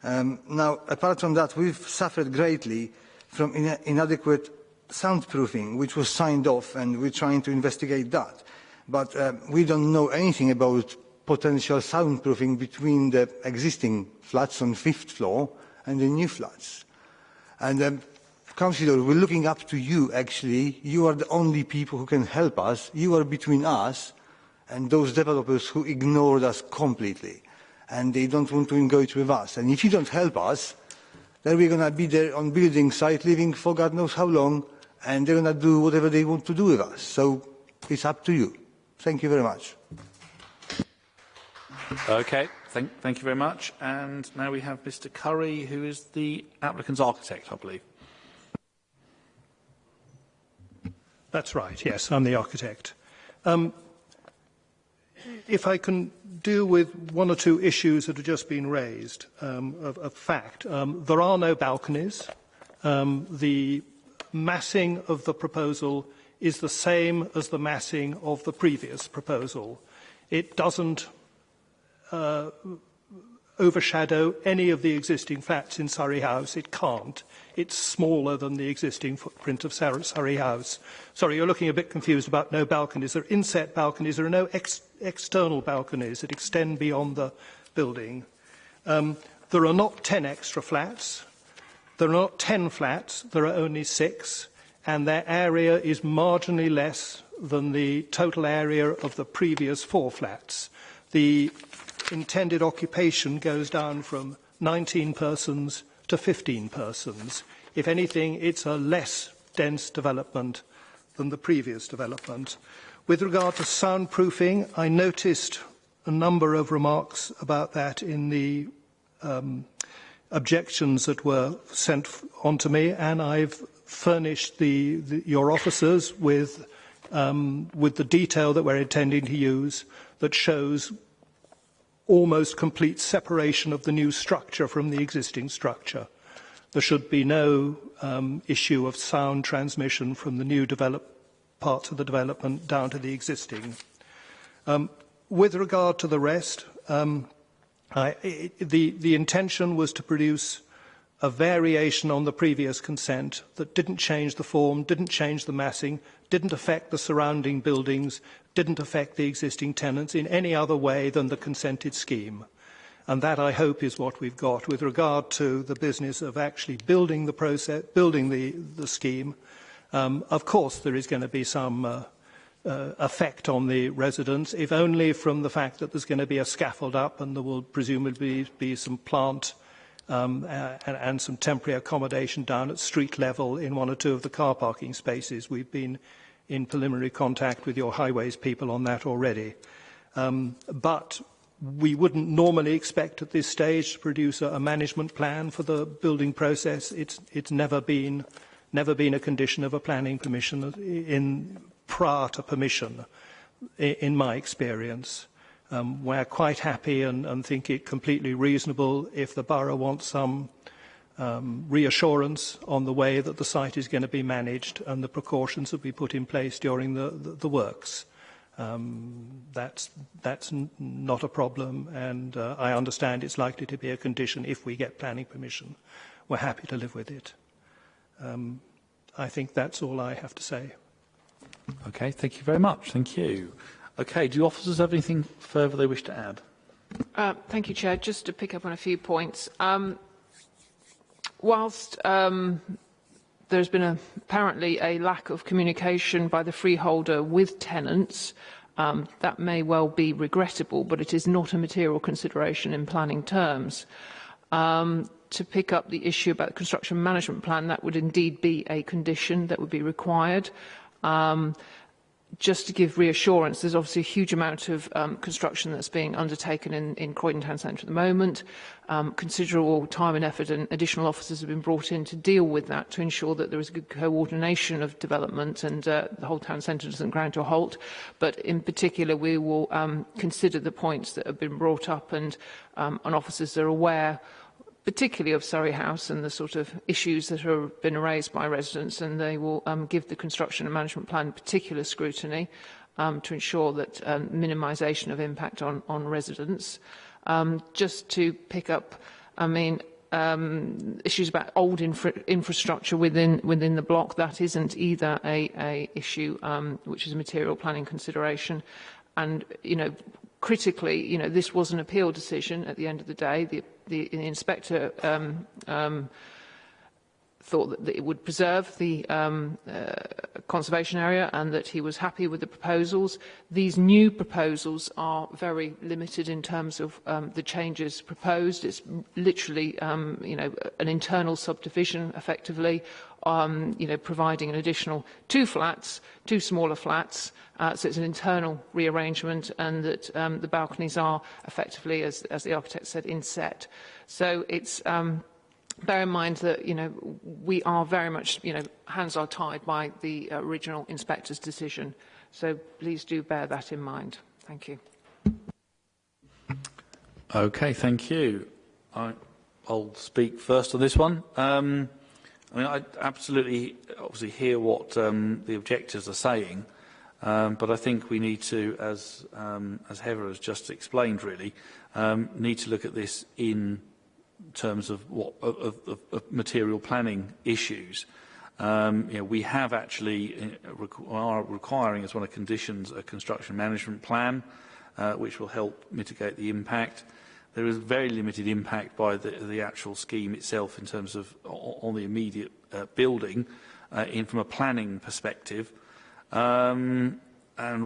Now, apart from that, we've suffered greatly from inadequate soundproofing, which was signed off, and we're trying to investigate that. But we don't know anything about potential soundproofing between the existing flats on 5th floor and the new flats. And Councillor, we're looking up to you, actually. You are the only people who can help us. You are between us and those developers who ignored us completely. And they don't want to engage with us. And if you don't help us, then we're going to be there on building site, living for God knows how long, and they're going to do whatever they want to do with us. So it's up to you. Thank you very much. Okay, thank you very much. And now we have Mr. Curry, who is the applicant's architect, I believe. That's right, yes, I'm the architect. If I can deal with 1 or 2 issues that have just been raised, of fact, there are no balconies. The massing of the proposal is the same as the massing of the previous proposal. It doesn't overshadow any of the existing flats in Surrey House. It can't. It's smaller than the existing footprint of Surrey House. Sorry, you're looking a bit confused about no balconies. There are inset balconies. There are no external balconies that extend beyond the building. There are not 10 extra flats. There are not 10 flats. There are only 6. And their area is marginally less than the total area of the previous 4 flats. The intended occupation goes down from 19 persons to 15 persons. If anything, it's a less dense development than the previous development. With regard to soundproofing, I noticed a number of remarks about that in the objections that were sent on to me, and I've furnish your officers with the detail that we're intending to use that shows almost complete separation of the new structure from the existing structure. There should be no issue of sound transmission from the new parts of the development down to the existing. With regard to the rest, the intention was to produce a variation on the previous consent that didn't change the form, didn't change the massing, didn't affect the surrounding buildings, didn't affect the existing tenants in any other way than the consented scheme. And that, I hope, is what we've got. With regard to the business of actually building the scheme, of course there is going to be some effect on the residents, if only from the fact that there's going to be a scaffold up and there will presumably be some plant and some temporary accommodation down at street level in one or two of the car parking spaces. We've been in preliminary contact with your highways people on that already. But we wouldn't normally expect at this stage to produce a management plan for the building process. It's never been a condition of a planning permission prior to permission, in my experience. We're quite happy and think it completely reasonable if the borough wants some reassurance on the way that the site is going to be managed and the precautions that we put in place during the works. That's not a problem, and I understand it's likely to be a condition if we get planning permission. We're happy to live with it. I think that's all I have to say. Okay, thank you very much. Thank you. Okay, do officers have anything further they wish to add? Thank you, Chair. Just to pick up on a few points. Whilst there's been apparently a lack of communication by the freeholder with tenants, that may well be regrettable, but it is not a material consideration in planning terms. To pick up the issue about the construction management plan, that would indeed be a condition that would be required. Just to give reassurance, there's obviously a huge amount of construction that's being undertaken in Croydon Town Centre at the moment. Considerable time and effort and additional officers have been brought in to deal with that, to ensure that there is a good coordination of development and the whole town centre doesn't grind to a halt. But in particular, we will consider the points that have been brought up, and officers are aware particularly of Surrey House and the sort of issues that have been raised by residents, and they will give the construction and management plan particular scrutiny to ensure that minimisation of impact on residents. Just to pick up, issues about old infrastructure within the block, that isn't either a issue which is a material planning consideration. And, critically, this was an appeal decision at the end of the day. The inspector thought that it would preserve the conservation area and that he was happy with the proposals. These new proposals are very limited in terms of the changes proposed. It's literally, an internal subdivision, effectively, providing an additional two smaller flats. So it's an internal rearrangement, and that the balconies are effectively, as the architect said, inset. So it's bear in mind that we are very much hands are tied by the original inspector's decision. So please do bear that in mind. Thank you. Okay, thank you. I'll speak first on this one. I absolutely, obviously, hear what the objectors are saying, but I think we need to, as Heather has just explained, really, need to look at this in terms of of material planning issues. We have actually are requiring as one of the conditions a construction management plan, which will help mitigate the impact. There is very limited impact by the actual scheme itself in terms of on the immediate building, from a planning perspective, and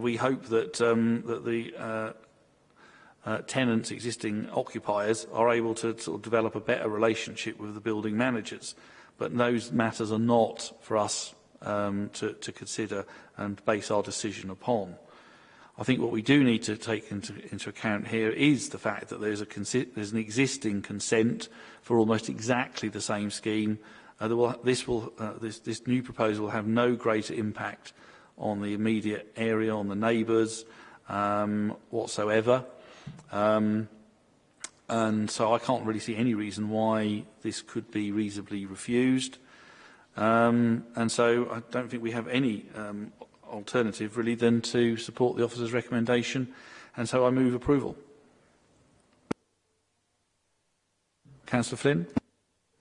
we hope that that the tenants, existing occupiers, are able to sort of develop a better relationship with the building managers. But those matters are not for us to consider and base our decision upon. I think what we do need to take into account here is the fact that there's an existing consent for almost exactly the same scheme This new proposal will have no greater impact on the immediate area, on the neighbours whatsoever. And so I can't really see any reason why this could be reasonably refused. And so I don't think we have any alternative really than to support the officer's recommendation, and so I move approval. Councillor Flynn.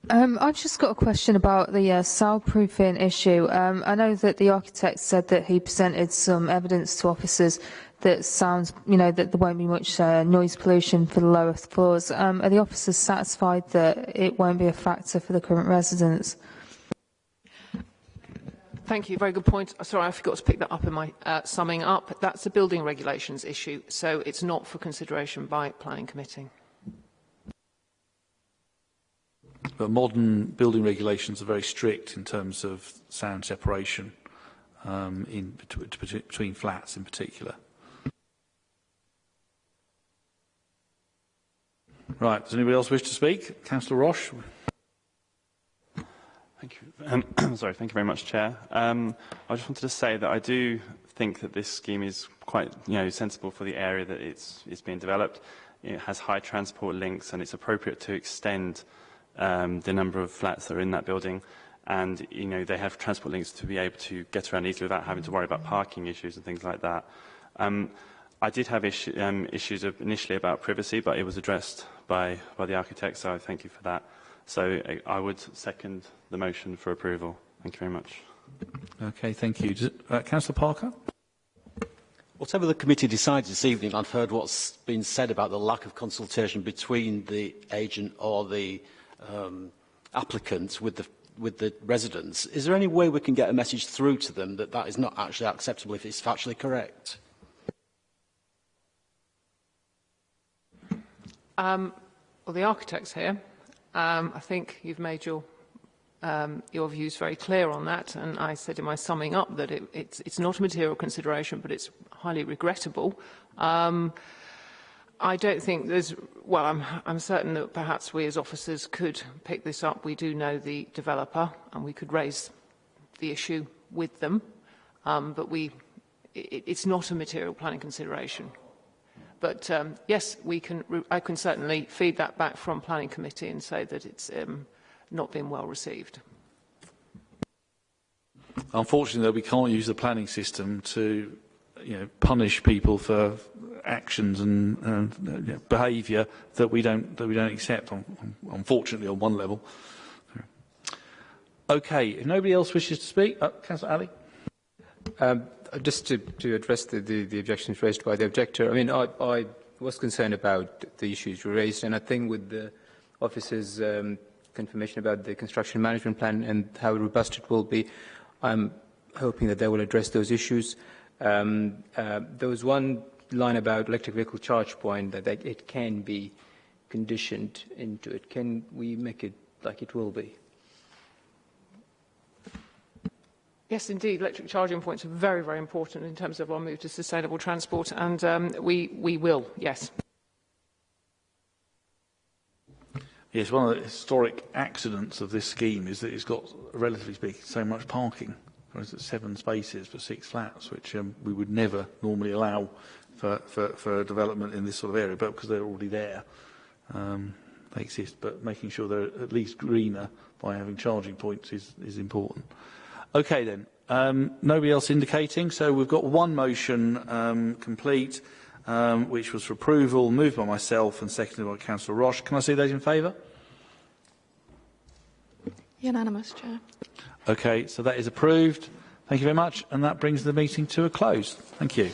I've just got a question about the soundproofing issue. I know that the architect said that he presented some evidence to officers that sounds, that there won't be much noise pollution for the lower floors. Are the officers satisfied that it won't be a factor for the current residents? Thank you. Very good point. Sorry, I forgot to pick that up in my summing up. That's a building regulations issue, so it's not for consideration by planning committee. But modern building regulations are very strict in terms of sound separation between flats in particular. Right, does anybody else wish to speak? Councillor Roche. Thank you. Sorry, thank you very much, Chair. I just wanted to say that I do think that this scheme is quite, sensible for the area that it's being developed. It has high transport links, and it's appropriate to extend the number of flats that are in that building, and they have transport links to be able to get around easily without having to worry about parking issues and things like that. I did have issues initially about privacy, but it was addressed by the architect, so I thank you for that. So I would second the motion for approval. Thank you very much. Okay, thank you. Councillor Parker? Whatever the committee decides this evening, I've heard what's been said about the lack of consultation between the agent or the applicants with the residents. Is there any way we can get a message through to them that that is not actually acceptable if it's factually correct? Well, the architect's here. I think you've made your views very clear on that, and I said in my summing up that it's not a material consideration, but it's highly regrettable. I don't think there's... Well, I'm certain that perhaps we as officers could pick this up. We do know the developer, and we could raise the issue with them, but it's not a material planning consideration. But yes, I can certainly feed that back from planning committee and say that it's not been well received. Unfortunately, though, we can't use the planning system to punish people for actions and behaviour that we don't accept. Unfortunately, on one level. Okay, if nobody else wishes to speak, Councillor Ali. Just to address the objections raised by the objector, I mean, I was concerned about the issues raised, and I think with the officer's confirmation about the construction management plan and how robust it will be, I'm hoping that they will address those issues. There was one line about electric vehicle charge point that it can be conditioned into it. Can we make it like it will be? Yes, indeed. Electric charging points are very, very important in terms of our move to sustainable transport, and we will, yes. Yes, one of the historic accidents of this scheme is that it's got, relatively speaking, so much parking. For instance, 7 spaces for 6 flats, which we would never normally allow for development in this sort of area, but because they're already there, they exist. But making sure they're at least greener by having charging points is important. Okay then, nobody else indicating, so we've got one motion complete, which was for approval, moved by myself and seconded by Councillor Roche. Can I see those in favour? Unanimous, Chair. Okay, so that is approved. Thank you very much, and that brings the meeting to a close. Thank you.